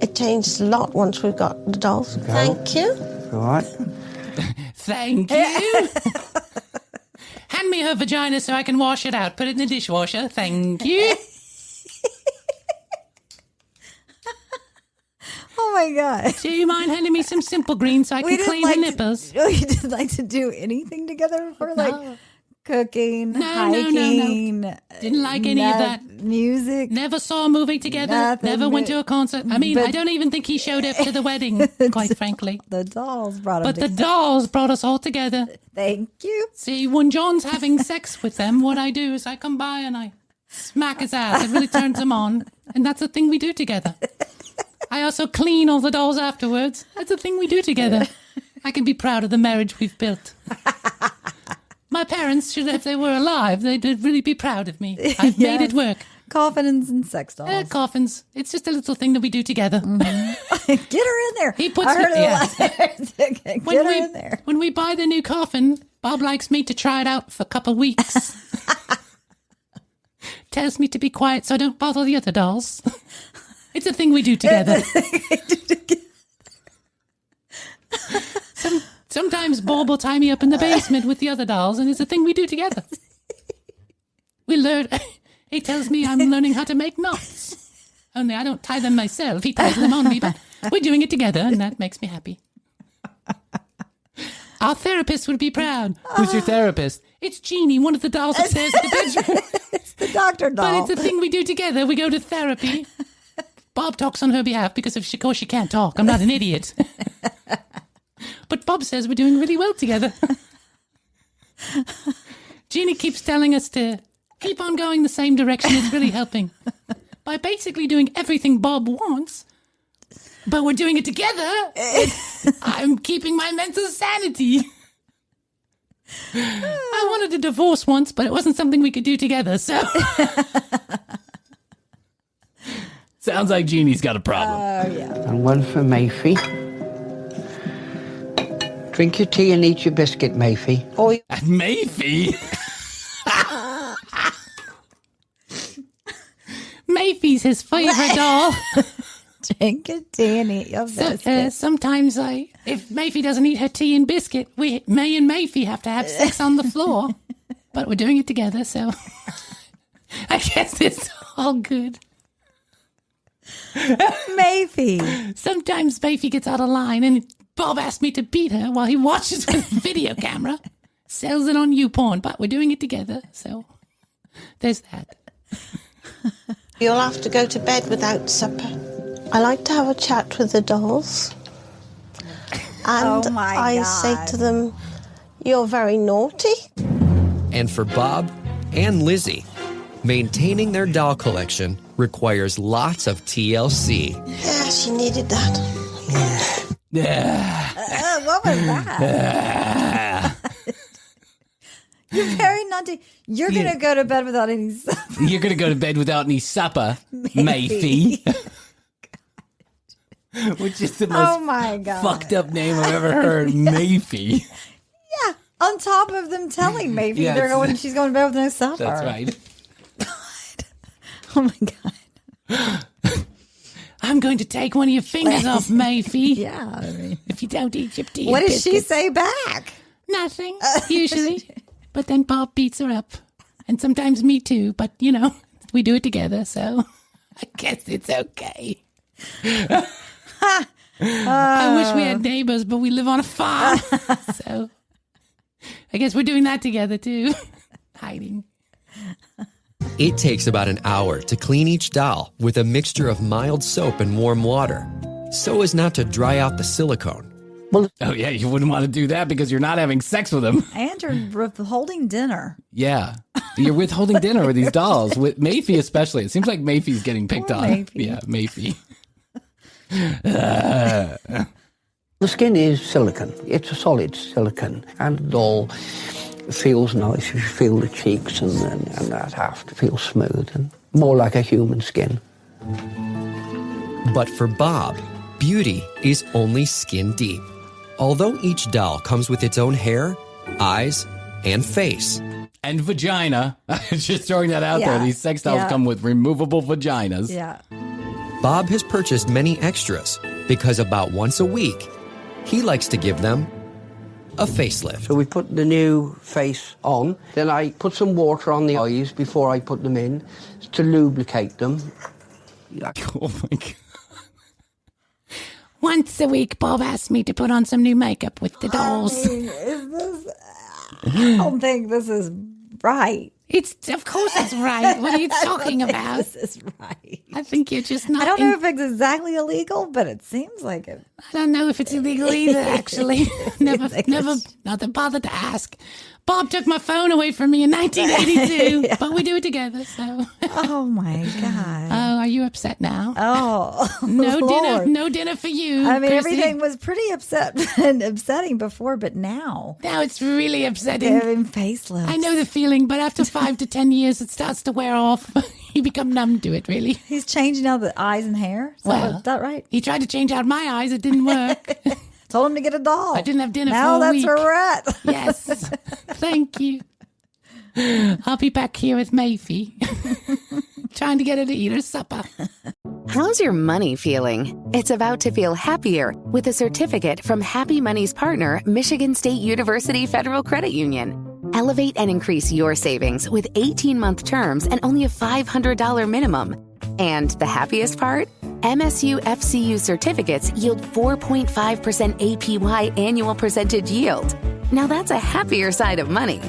It changed a lot once we got the dolls. Okay. Thank you.
All right.
Thank you. Hand me her vagina so I can wash it out. Put it in the dishwasher. Thank you.
Oh my God.
Do you mind handing me some Simple Green so I can clean the nipples?
You didn't like to do anything together before? Like cooking, hiking?
No. Didn't like any of that.
Music?
Never saw a movie together.
Nothing.
Never went to a concert. I mean, I don't even think he showed up to the wedding, quite frankly.
The dolls brought us
But the dolls brought us all together.
Thank you.
See, when John's having sex with them, what I do is I come by and I smack his ass. It really turns him on. And that's a thing we do together. I also clean all the dolls afterwards. That's a thing we do together. I can be proud of the marriage we've built. My parents, if they were alive, they'd really be proud of me. I've made it work.
Coffins and sex dolls.
Coffins. It's just a little thing that we do together.
Mm-hmm. Get her in there.
He puts
Get her in there.
When we buy the new coffin, Bob likes me to try it out for a couple of weeks. Tells me to be quiet so I don't bother the other dolls. It's a thing we do together. Sometimes Bob will tie me up in the basement with the other dolls, and it's a thing we do together. We learn. He tells me I'm learning how to make knots. Only I don't tie them myself. He ties them on me, but we're doing it together, and that makes me happy. Our therapist would be proud. Who's your therapist? It's Jeannie, one of the dolls upstairs in the bedroom.
It's the doctor doll.
But it's a thing we do together. We go to therapy. Bob talks on her behalf because, of course, she can't talk. I'm not an idiot. But Bob says we're doing really well together. Jeannie keeps telling us to keep on going the same direction. It's really helping. By basically doing everything Bob wants, but we're doing it together, I'm keeping my mental sanity. I wanted a divorce once, but it wasn't something we could do together, so... Sounds like Jeannie's got a problem.
Yeah.
And one for Mayfie. Drink your tea and eat your biscuit, Mayfie.
Oh,
Mayfie? Mayfie's his favorite doll.
Drink your tea and eat your biscuit.
Sometimes if Mayfie doesn't eat her tea and biscuit, me and Mayfie have to have sex on the floor. But we're doing it together, so I guess it's all good.
Mayfie.
Sometimes Mayfie gets out of line and Bob asked me to beat her while he watches with a video camera. Sells it on YouPorn, but we're doing it together, so there's that.
You'll have to go to bed without supper. I like to have a chat with the dolls. And I say to them, you're very naughty.
And for Bob and Lizzie, maintaining their doll collection requires lots of TLC.
Yeah, she needed that.
What was that? You're very naughty. You're going to go to bed without any supper.
You're going to go to bed without any supper, Mayfie. Which is the most fucked up name I've ever heard, Mayfie.
Yeah, on top of them telling Mayfie she's going to bed with no supper.
That's right.
God. Oh my God.
I'm going to take one of your fingers off, Mayfie.
Yeah, I mean,
if you don't eat your tea.
What does she say back?
Nothing, usually. But then Bob beats her up. And sometimes me too. But, we do it together, so I guess it's okay.
I wish we had neighbors, but we live on a farm. So I guess we're doing that together too. Hiding.
It takes about an hour to clean each doll with a mixture of mild soap and warm water, so as not to dry out the silicone.
Well, oh yeah, you wouldn't want to do that because you're not having sex with them.
And you're withholding dinner.
Yeah, you're withholding dinner with these dolls, with Mayfie especially. It seems like Mayfie's getting picked on.
Mayfie.
Yeah, Mayfie.
The skin is silicone. It's a solid silicone, and the doll feels nice. You feel the cheeks and that half to feel smooth and more like a human skin.
But for Bob, beauty is only skin deep. Although each doll comes with its own hair, eyes, and face.
And vagina. Just throwing that out there. These sex dolls come with removable vaginas.
Yeah.
Bob has purchased many extras because about once a week, he likes to give them a facelift.
So we put the new face on. Then I put some water on the eyes before I put them in to lubricate them.
Oh my God.
Once a week, Bob asked me to put on some new makeup with the dolls.
I don't think this is right.
Of course it's right. What are you talking about?
This is right.
I think you're just not.
I don't know if it's exactly illegal, but it seems like it.
I don't know if it's illegal either, actually. never, not bothered to ask. Bob took my phone away from me in 1982, but we do it together, so.
Oh, my God.
Oh, are you upset now?
Oh,
No dinner for you,
I mean,
Krissy.
everything was pretty upsetting before, but now
it's really upsetting.
Having facelifts.
I know the feeling, but after 5 to 10 years, it starts to wear off. You become numb to it, really.
He's changing out the eyes and hair? Is that right?
He tried to change out my eyes. It didn't work.
Told him to get a doll.
I didn't have dinner
now
for a week.
Now that's a rat.
Yes. Thank you. I'll be back here with Mayfie. Trying to get her to eat her supper.
How's your money feeling? It's about to feel happier with a certificate from Happy Money's partner, Michigan State University Federal Credit Union. Elevate and increase your savings with 18-month terms and only a $500 minimum. And the happiest part? MSU FCU certificates yield 4.5% APY annual percentage yield. Now that's a happier side of money.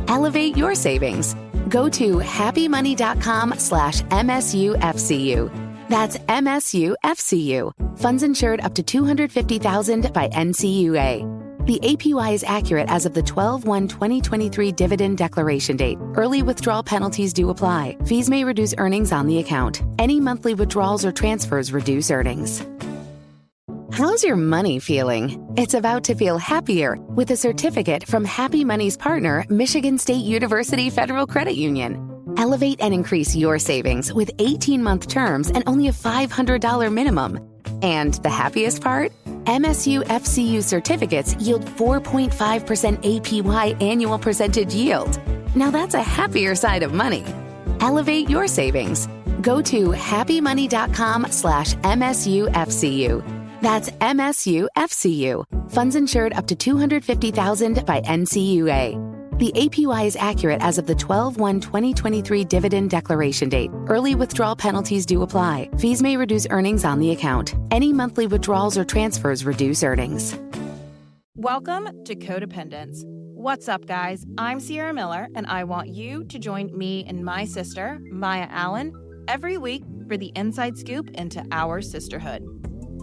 Elevate your savings. Go to happymoney.com/MSUFCU. That's MSUFCU. Funds insured up to $250,000 by NCUA. The APY is accurate as of the 12/1/2023 dividend declaration date. Early withdrawal penalties do apply. Fees may reduce earnings on the account. Any monthly withdrawals or transfers reduce earnings. How's your money feeling? It's about to feel happier with a certificate from Happy Money's partner, Michigan State University Federal Credit Union. Elevate and increase your savings with 18-month terms and only a $500 minimum. And the happiest part? MSU FCU certificates yield 4.5% APY annual percentage yield. Now that's a happier side of money. Elevate your savings. Go to happymoney.com/MSUFCU. That's MSUFCU. Funds insured up to $250,000 by NCUA. The APY is accurate as of the 12/1/2023 dividend declaration date. Early withdrawal penalties do apply. Fees may reduce earnings on the account. Any monthly withdrawals or transfers reduce earnings.
Welcome to Codependence. What's up, guys? I'm Sierra Miller, and I want you to join me and my sister, Maya Allen, every week for the inside scoop into our sisterhood.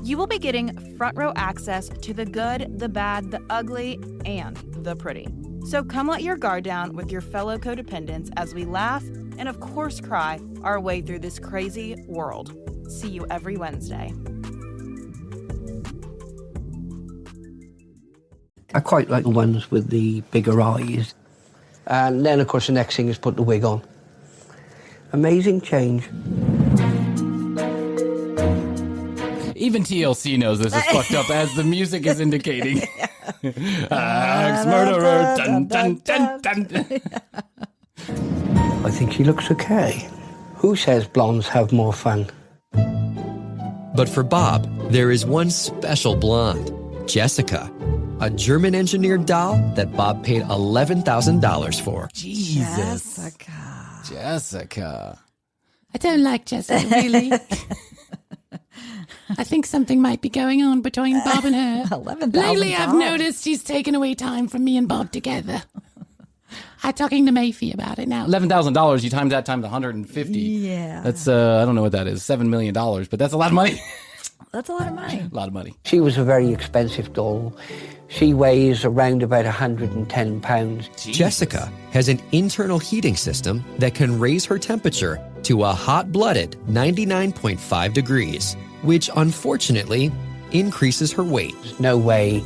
You will be getting front row access to the good, the bad, the ugly, and the pretty. So come let your guard down with your fellow codependents as we laugh and, of course, cry our way through this crazy world. See you every Wednesday.
I quite like the ones with the bigger eyes. And then, of course, the next thing is put the wig on. Amazing change.
Even TLC knows this is fucked up, as the music is indicating. Axe murderer. Dun, dun, dun, dun.
I think she looks okay. Who says blondes have more fun?
But for Bob, there is one special blonde, Jessica, a German-engineered doll that Bob paid $11,000 for.
Jesus. Jessica.
I don't like Jessica, really. I think something might be going on between Bob and her.
$11,000.
Lately, I've noticed she's taken away time from me and Bob together. I'm talking to Mayfie about it now.
$11,000, you times that times 150.
Yeah.
That's, I don't know what that is, $7 million, but that's a lot of money.
That's a lot of money.
A lot of money.
She was a very expensive doll. She weighs around about 110 pounds.
Jessica has an internal heating system that can raise her temperature to a hot-blooded 99.5 degrees, which unfortunately increases her weight.
There's no way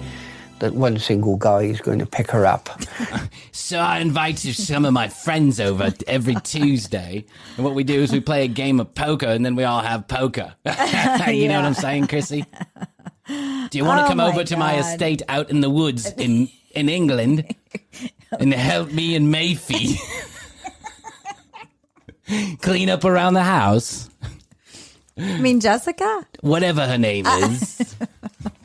that one single guy is going to pick her up.
So I invited some of my friends over every Tuesday, and what we do is we play a game of poker, and then we all have poker. You know what I'm saying, Krissy? Do you want to come over to my estate out in the woods in England and help me and Mayfie clean up around the house?
I mean, Jessica?
Whatever her name is.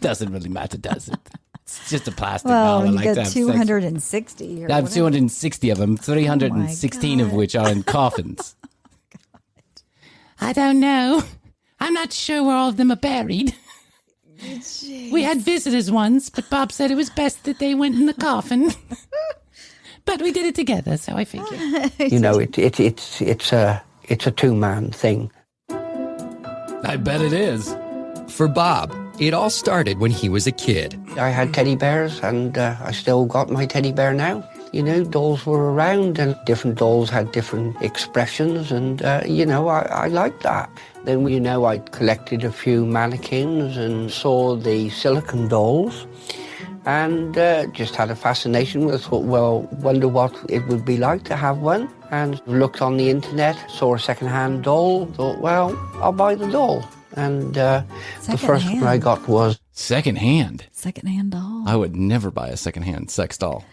Doesn't really matter, does it? It's just a plastic
well,
doll. I
you
like
got
to have
260.
I have 260 of them, 316 of which are in coffins.
I don't know. I'm not sure where all of them are buried.
Jeez.
We had visitors once, but Bob said it was best that they went in the coffin. But we did it together, so I figured.
You know, it's a two-man thing.
I bet it is.
For Bob, it all started when he was a kid.
I had teddy bears, and I still got my teddy bear now. You know, dolls were around, and different dolls had different expressions, and, you know, I liked that. Then, you know, I collected a few mannequins and saw the silicone dolls, and just had a fascination with it. Thought, well, wonder what it would be like to have one. And looked on the internet, saw a second-hand doll, thought, well, I'll buy the doll. And the first one I got was...
Second-hand?
Second-hand doll.
I would never buy a second-hand sex doll.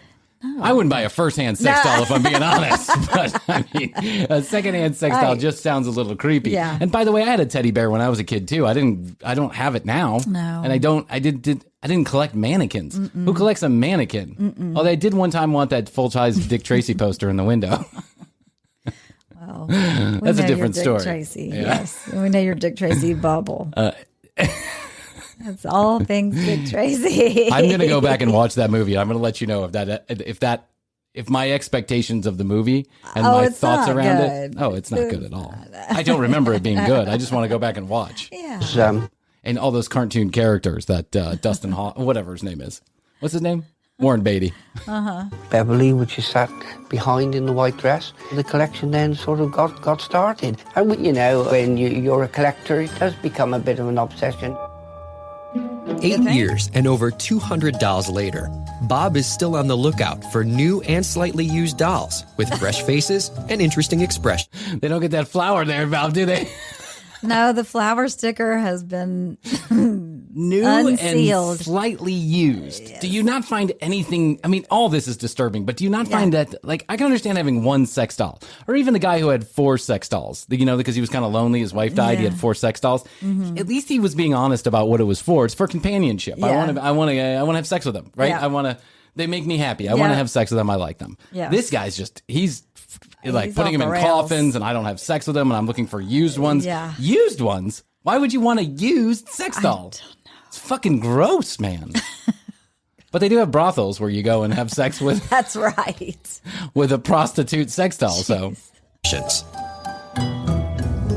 No. I wouldn't buy a first-hand sex doll if I'm being honest. But, I mean, a second-hand sex doll just sounds a little creepy.
Yeah.
And by the way, I had a teddy bear when I was a kid, too. I don't have it now.
No.
And I didn't collect mannequins.
Mm-mm.
Who collects a mannequin?
Mm-mm.
Although I did one time want that full-size Dick Tracy poster in the window.
Well,
that's a different story.
Tracy,
yeah.
Yes, we know your Dick Tracy bubble. That's all things Dick Tracy.
I'm going to go back and watch that movie. I'm going to let you know if my expectations of the movie and my thoughts around it. Oh, it's not good at all. I don't remember it being good. I just want to go back and watch.
Yeah.
And all those cartoon characters that Dustin whatever his name is. What's his name? Warren Beatty.
Beverly, which is sat behind in the white dress. The collection then sort of got started. And, you know, when you're a collector, it does become a bit of an obsession.
8 years and over 200 dolls later, Bob is still on the lookout for new and slightly used dolls with fresh faces and interesting expressions.
They don't get that flower there, Bob, do they?
No, the flower sticker has been
new
unsealed.
And slightly used. Yes. Do you not find anything? I mean, all this is disturbing, but do you not find that, like, I can understand having one sex doll, or even the guy who had 4 sex dolls, you know, because he was kind of lonely. His wife died. He had 4 sex dolls. Mm-hmm. At least he was being honest about what it was for. It's for companionship. Yeah. I want to have sex with them, right? Yeah. They make me happy. I want to have sex with them. I like them. Yeah. This guy's he's putting them in coffins, and I don't have sex with them, and I'm looking for used ones.
Yeah.
Used ones? Why would you want a used sex doll? I don't know. It's fucking gross, man. But they do have brothels where you go and have sex with...
That's right.
With a prostitute sex doll, so...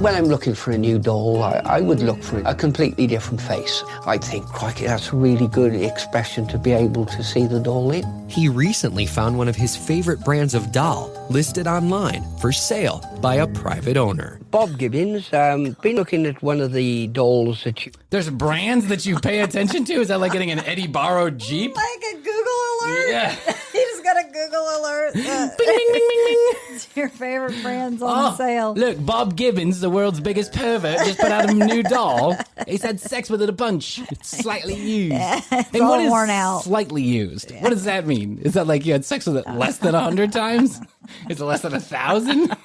When I'm looking for a new doll, I would look for a completely different face. I'd think, crikey, that's a really good expression to be able to see the doll in.
He recently found one of his favorite brands of doll listed online for sale by a private owner.
Bob Gibbons, been looking at one of the dolls that you...
There's brands that you pay attention to? Is that like getting an Eddie borrowed Jeep?
Like a Google alert?
Yeah.
You just got a Google alert.
Bing, bing, bing, bing, bing.
It's your favorite brands on sale.
Look, Bob Gibbons, the world's biggest pervert, just put out a new doll. He's had sex with it a bunch. It's slightly used.
Yeah, it's all worn out.
Slightly used? Yeah. What does that mean? Is that like you had sex with it less than 100 times? Is it less than 1,000?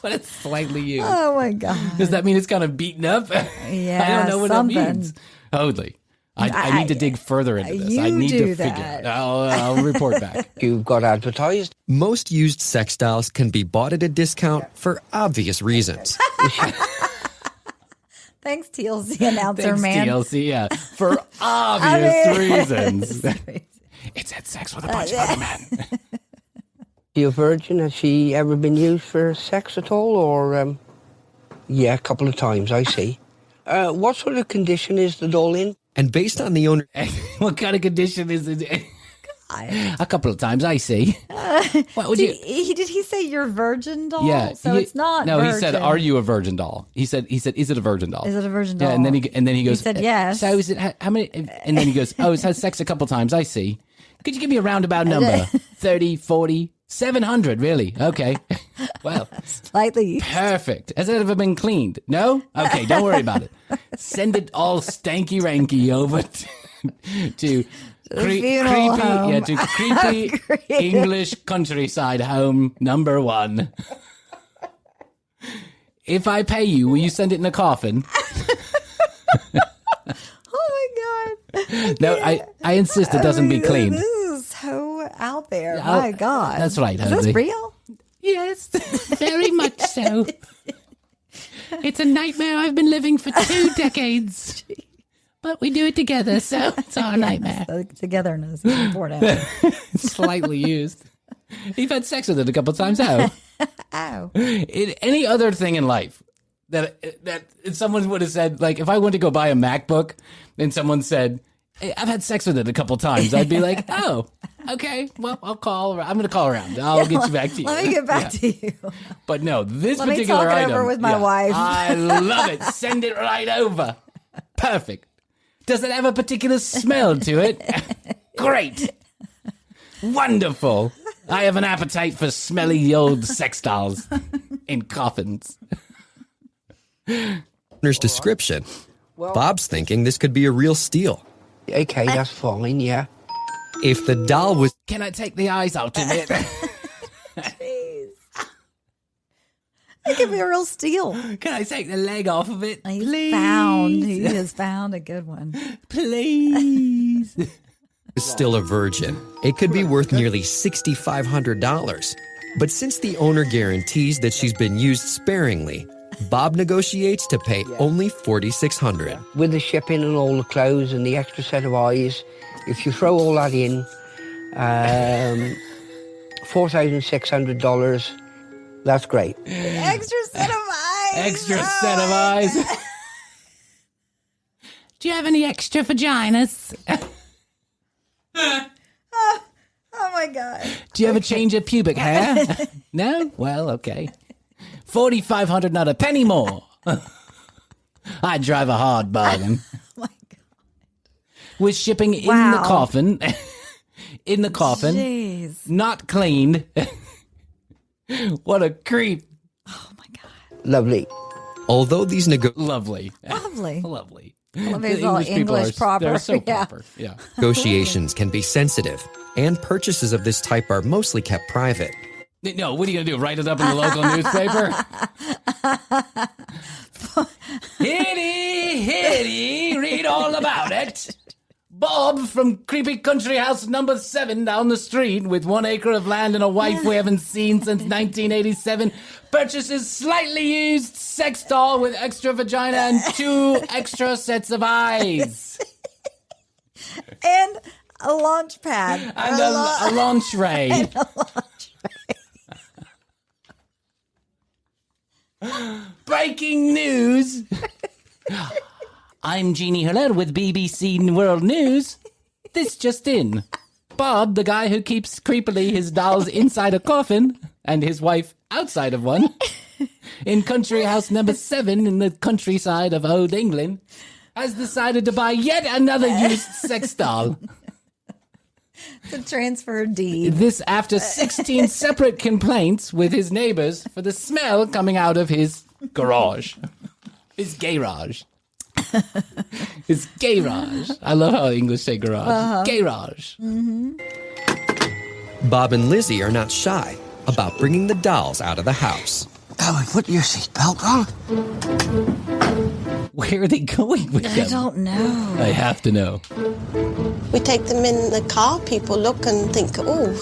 But it's slightly used.
Oh, my God.
Does that mean it's kind of beaten up?
Yeah,
I don't know what
something.
That means. Hoadley. I need to dig further into this. I need to figure it. I'll report back.
You've got advertised.
Most used sex dolls can be bought at a discount for obvious reasons.
Thanks, TLC announcer
Thanks,
man.
TLC, yeah. For obvious reasons. It's had sex with a bunch of other men.
You a virgin? Has she ever been used for sex at all? Or, yeah, a couple of times, I see. What sort of condition is the doll in?
And based on the owner...
What kind of condition is it? A couple of times, I see. What would
did he say you're virgin doll?
Yeah.
So it's not
No,
virgin.
he said, are you a virgin doll? He said, is it a virgin doll?
Is it a virgin doll?
Yeah, and then he goes...
He said yes.
So is it, how many... And then he goes, oh, it's had sex a couple times, I see. Could you give me a roundabout number? 30, 40, 700, really? Okay. Well.
Slightly.
Perfect. Has it ever been cleaned? No? Okay, don't worry about it. Send it all stanky-ranky over to creepy English countryside home number 1. If I pay you, will you send it in a coffin?
Oh my God.
No, I insist it doesn't be cleaned.
This is so out there. My God.
That's right,
Is
Hoadley.
this real?
Yes, very much so. It's a nightmare I've been living for 2 decades. But we do it together, so it's our nightmare.
The togetherness is important.
Slightly used. You've had sex with it a couple times. How?
Ow.
Any other thing in life that if someone would have said, like, if I went to go buy a MacBook and someone said, hey, I've had sex with it a couple times, I'd be like, oh, okay, well, I'll call. I'm going to call around. I'll get you back to you.
Let me get back to you.
But no, this
Let
particular
me talk it
item.
over with my wife.
I love it. Send it right over. Perfect. Does it have a particular smell to it? Great. Wonderful. I have an appetite for smelly old sex dolls in coffins.
Owner's description. Bob's thinking this could be a real steal.
Okay, that's fine, yeah.
If the doll was...
Can I take the eyes out of it?
Jeez. It could be a real steal.
Can I take the leg off of it?
Please. He has found a good one.
Please.
is still a virgin, it could be worth nearly $6,500. But since the owner guarantees that she's been used sparingly, Bob negotiates to pay only $4,600.
With the shipping and all the clothes and the extra set of eyes, if you throw all that in, $4,600, that's great.
Extra set of eyes.
Extra set of eyes.
Do you have any extra vaginas?
Oh my God.
Do you ever change your pubic hair? No? Well, okay. $4,500, not a penny more. I drive a hard bargain.
Oh my God.
With shipping in the coffin. In the coffin.
Jeez.
Not cleaned. What a creep.
Oh my God.
Lovely.
Although these
Lovely.
Lovely.
Lovely.
I love his all English proper.
They're so proper. Yeah.
negotiations can be sensitive, and purchases of this type are mostly kept private.
No, what are you going to do? Write it up in the local newspaper? Hitty, read all about it. Bob from creepy country house number 7 down the street with 1 acre of land and a wife we haven't seen since 1987 purchases slightly used sex doll with extra vagina and 2 extra sets of eyes.
And a launch pad.
And a launch ray.
And a launch
ray. Breaking news. I'm Jeannie Hiller with BBC World News. This just in. Bob, the guy who keeps creepily his dolls inside a coffin and his wife outside of one, in country house number 7 in the countryside of Old England, has decided to buy yet another used sex doll.
The transfer deed.
This after 16 separate complaints with his neighbors for the smell coming out of his garage. His garage. His garage. I love how English say garage. Garage.
Mm-hmm.
Bob and Lizzie are not shy about bringing the dolls out of the house.
Oh, put your seatbelt on.
Where are they going with them?
I don't know.
I have to know.
We take them in the car. People look and think, oh,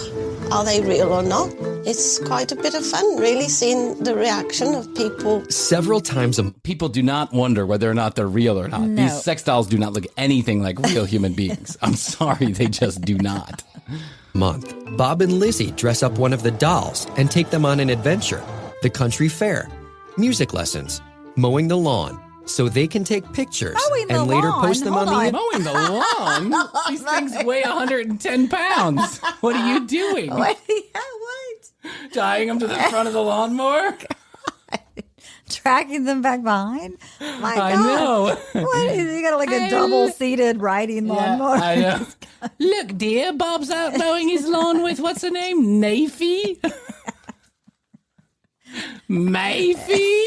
are they real or not? it's quite a bit of fun, really, seeing the reaction of people.
Several times
people do not wonder whether or not they're real or not.
No.
These sex dolls do not look anything like real human beings. I'm sorry, they just do not.
month, Bob and Lizzie dress up one of the dolls and take them on an adventure, the country fair, music lessons, mowing the lawn, so they can take pictures and later post them on the internet.
Mowing the lawn? These things weigh 110 pounds. What are you doing?
What?
Tying them to the front of the lawnmower?
Tracking them back behind? My God.
I know.
What is he got like a double-seated riding lawnmower?
I know. Look, dear, Bob's out mowing his lawn with, what's her name? Nafy? Mayfie?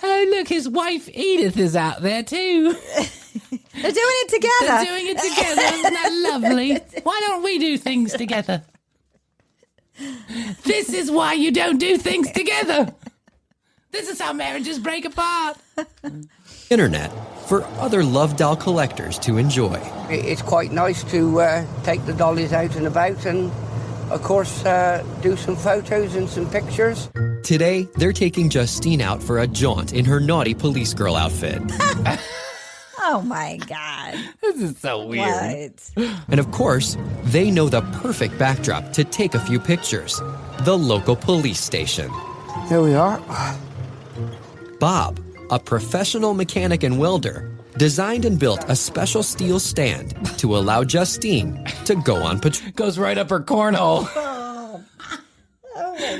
Oh, look, his wife Edith is out there too.
They're doing it together.
They're doing it together. Isn't that lovely? Why don't we do things together? This is why you don't do things together. This is how marriages break apart.
Internet for other love doll collectors to enjoy.
It's quite nice to take the dollies out and about and, of course, do some photos and some pictures.
Today, they're taking Justine out for a jaunt in her naughty police girl outfit.
Oh, my God.
This is so weird.
What?
And of course, they know the perfect backdrop to take a few pictures. The local police station.
Here we are.
Bob, a professional mechanic and welder, designed and built a special steel stand to allow Justine to go on patrol.
Goes right up her cornhole.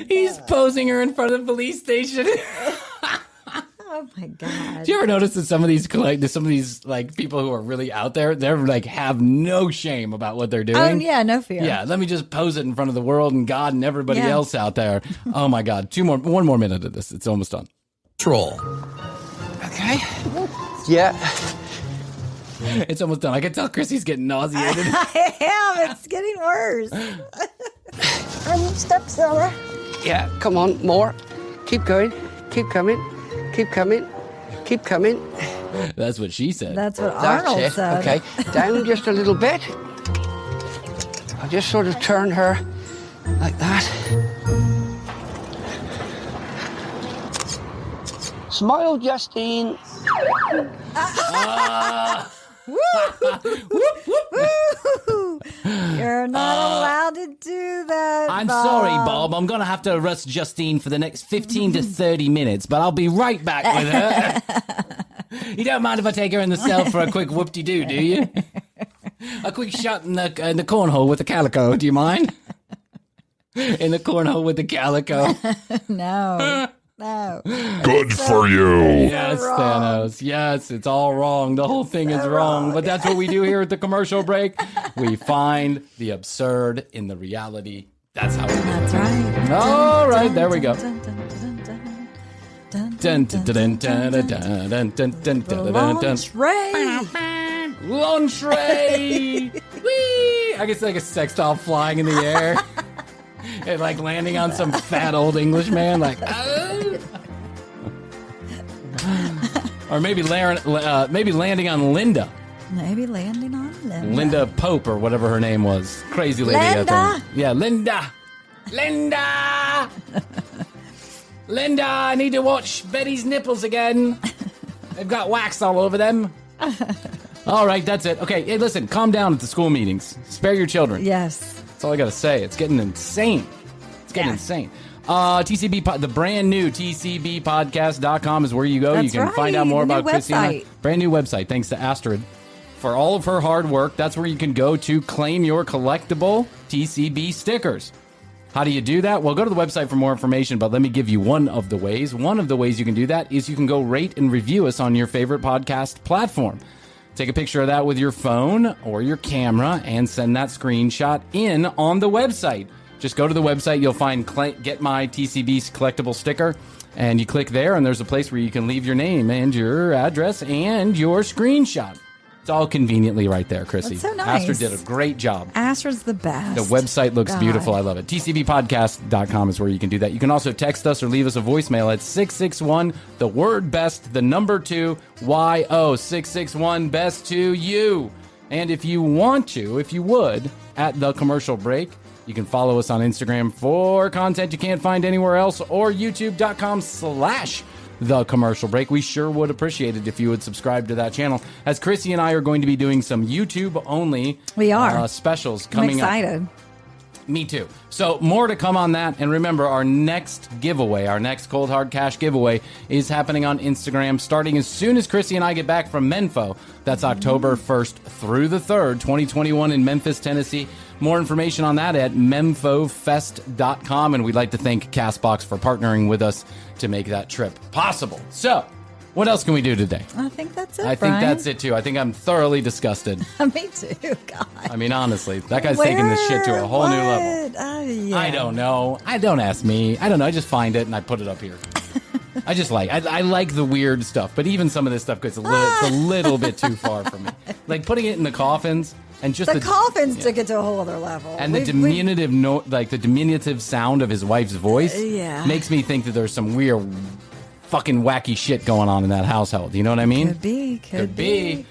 He's posing her in front of the police station.
Oh my God.
Do you ever notice that some of these like people who are really out there, they're like have no shame about what they're doing?
Oh yeah, no fear.
Yeah, let me just pose it in front of the world and God and everybody else out there. Oh my God, one more minute of this. It's almost done.
Troll.
Okay.
Yeah.
It's almost done. I can tell Krissy's getting nauseated.
I am. It's getting worse.
Step slower.
Yeah, come on, more. Keep going. Keep coming. Keep coming. Keep coming.
That's what she said.
That's what Arnold said.
Okay, down just a little bit. I'll just sort of turn her like that. Smile, Justine.
You're not allowed to do that,
I'm
Bob.
sorry, Bob. I'm going to have to arrest Justine for the next 15 to 30 minutes, but I'll be right back with her. You don't mind if I take her in the cell for a quick whoop-de-doo, do you? A quick shot in the cornhole with the calico, do you mind? In the cornhole with the calico.
No. No.
Good for you.
Yes, Thanos. Yes, it's all wrong. The whole thing is wrong. But that's what we do here at the commercial break. We find the absurd in the reality. That's how we do it.
That's right.
All right, there we go. Launchray. Whee! I guess like a sex doll flying in the air. And like landing on some fat old English man, like, or maybe landing on Linda.
Maybe landing on Linda.
Linda Pope or whatever her name was. Crazy lady.
Linda.
I think. Yeah, Linda. Linda. Linda, I need to watch Betty's nipples again. They've got wax all over them. All right, that's it. Okay, hey, listen, calm down at the school meetings. Spare your children.
Yes.
That's all I got to say. It's getting insane. It's getting insane. TCB, the brand new TCBpodcast.com is where you go.
That's
you can find out more about
website.
Christina. Brand new website, thanks to Astrid for all of her hard work. That's where you can go to claim your collectible TCB stickers. How do you do that? Well, go to the website for more information, but let me give you one of the ways. One of the ways you can do that is you can go rate and review us on your favorite podcast platform. Take a picture of that with your phone or your camera and send that screenshot in on the website. Just go to the website. You'll find Get My TCB Collectible Sticker, and you click there, and there's a place where you can leave your name and your address and your screenshot. It's all conveniently right there, Krissy.
That's so nice.
Astrid did a great job.
Astrid's the best.
The website looks beautiful. I love it. TCBpodcast.com is where you can do that. You can also text us or leave us a voicemail at 661, the word best, the number 2, YO, 661 best to you. And if you want to, if you would, at The Commercial Break, you can follow us on Instagram for content you can't find anywhere else, or youtube.com/The Commercial Break. We sure would appreciate it if you would subscribe to that channel, as Krissy and I are going to be doing some YouTube-only specials coming up.
I'm excited.
Me too. So more to come on that. And remember, our next giveaway, our next Cold Hard Cash giveaway is happening on Instagram starting as soon as Krissy and I get back from Menfo. That's October 1st through the 3rd, 2021 in Memphis, Tennessee. More information on that at memfofest.com. And we'd like to thank CastBox for partnering with us to make that trip possible. So, what else can we do today?
I think that's it,
I think that's it, too. I think I'm thoroughly disgusted.
Me too, God.
I mean, honestly, that guy's taking this shit to a whole new level.
Yeah.
I don't know. Don't ask me. I don't know. I just find it and I put it up here. I just I like the weird stuff, but even some of this stuff gets it's a little bit too far for me. Like putting it in the coffins and just
the coffins took it to a whole other level.
And the diminutive sound of his wife's voice makes me think that there's some weird fucking wacky shit going on in that household. You know what I mean?
Could be.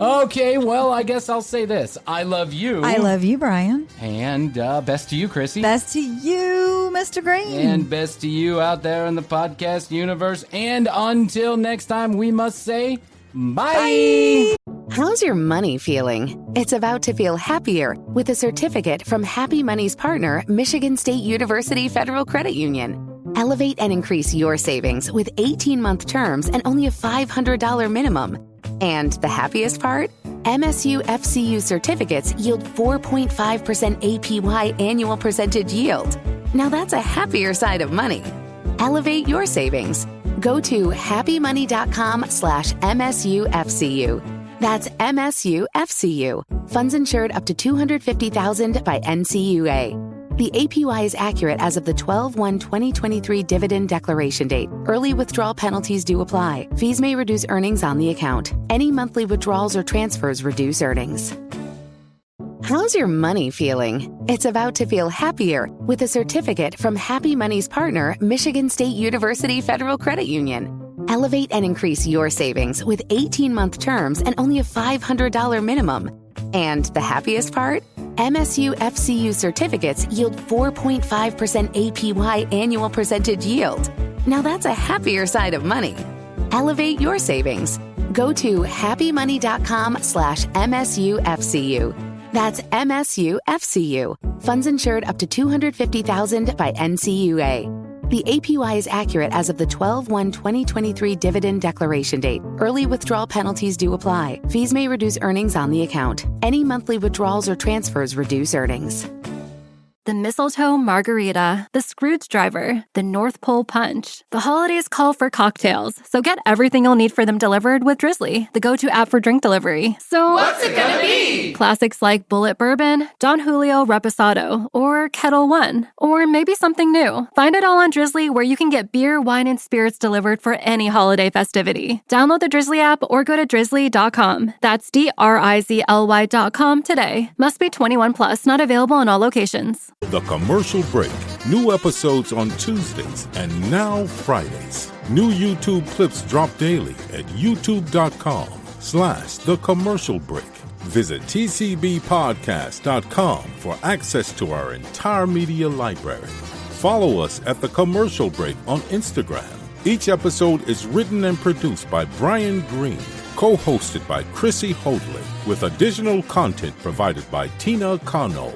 Okay, well, I guess I'll say this. I love you.
I love you, Bryan.
And best to you, Krissy.
Best to you, Mr. Green.
And best to you out there in the podcast universe. And until next time, we must say bye.
How's your money feeling? It's about to feel happier with a certificate from Happy Money's partner, Michigan State University Federal Credit Union. Elevate and increase your savings with 18-month terms and only a $500 minimum. And the happiest part? MSU FCU certificates yield 4.5% APY annual percentage yield. Now that's a happier side of money. Elevate your savings. Go to happymoney.com/MSUFCU. That's MSUFCU. Funds insured up to $250,000 by NCUA. The APY is accurate as of the 12/1/2023 dividend declaration date. Early withdrawal penalties do apply. Fees may reduce earnings on the account. Any monthly withdrawals or transfers reduce earnings. How's your money feeling? It's about to feel happier with a certificate from Happy Money's partner, Michigan State University Federal Credit Union. Elevate and increase your savings with 18-month terms and only a $500 minimum. And the happiest part? MSU FCU certificates yield 4.5% APY annual percentage yield. Now that's a happier side of money. Elevate your savings. Go to happymoney.com/MSUFCU. That's MSUFCU. Funds insured up to $250,000 by NCUA. The APY is accurate as of the 12/1/2023 dividend declaration date. Early withdrawal penalties do apply. Fees may reduce earnings on the account. Any monthly withdrawals or transfers reduce earnings.
The mistletoe margarita, the Scrooge driver, the North Pole punch. The holidays call for cocktails, so get everything you'll need for them delivered with Drizzly, the go-to app for drink delivery. So
what's it gonna be?
Classics like Bullet Bourbon, Don Julio Reposado, or Kettle One, or maybe something new. Find it all on Drizzly, where you can get beer, wine, and spirits delivered for any holiday festivity. Download the Drizzly app or go to drizzly.com. That's DRIZLY.com today. Must be 21 plus, not available in all locations.
The Commercial Break. New episodes on Tuesdays and now Fridays. New YouTube clips drop daily at youtube.com/The Commercial Break. Visit tcbpodcast.com for access to our entire media library. Follow us at The Commercial Break on Instagram. Each episode is written and produced by Bryan Green, co-hosted by Krissy Hoadley, with additional content provided by Tina Cano.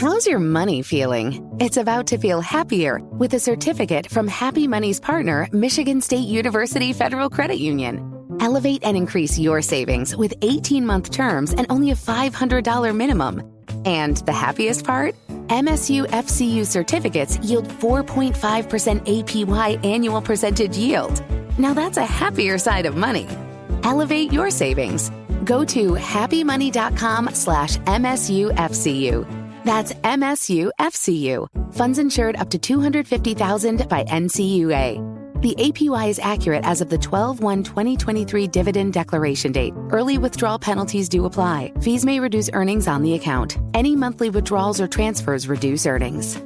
How's your money feeling? It's about to feel happier with a certificate from Happy Money's partner, Michigan State University Federal Credit Union. Elevate and increase your savings with 18-month terms and only a $500 minimum. And the happiest part? MSU FCU certificates yield 4.5% APY annual percentage yield. Now that's a happier side of money. Elevate your savings. Go to happymoney.com/MSUFCU. That's MSUFCU. Funds insured up to $250,000 by NCUA. The APY is accurate as of the 12/1/2023 dividend declaration date. Early withdrawal penalties do apply. Fees may reduce earnings on the account. Any monthly withdrawals or transfers reduce earnings.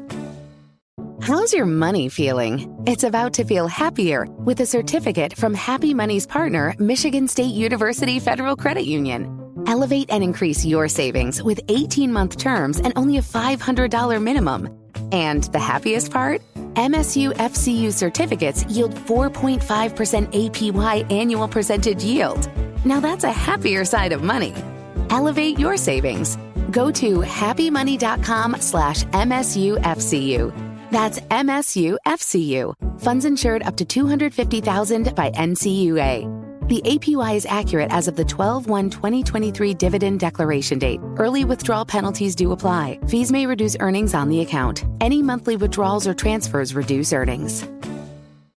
How's your money feeling? It's about to feel happier with a certificate from Happy Money's partner, Michigan State University Federal Credit Union. Elevate and increase your savings with 18-month terms and only a $500 minimum. And the happiest part? MSU FCU certificates yield 4.5% APY annual percentage yield. Now that's a happier side of money. Elevate your savings. Go to happymoney.com/MSUFCU. That's MSUFCU. Funds insured up to $250,000 by NCUA. The APY is accurate as of the 12/1/2023 dividend declaration date. Early withdrawal penalties do apply. Fees may reduce earnings on the account. Any monthly withdrawals or transfers reduce earnings.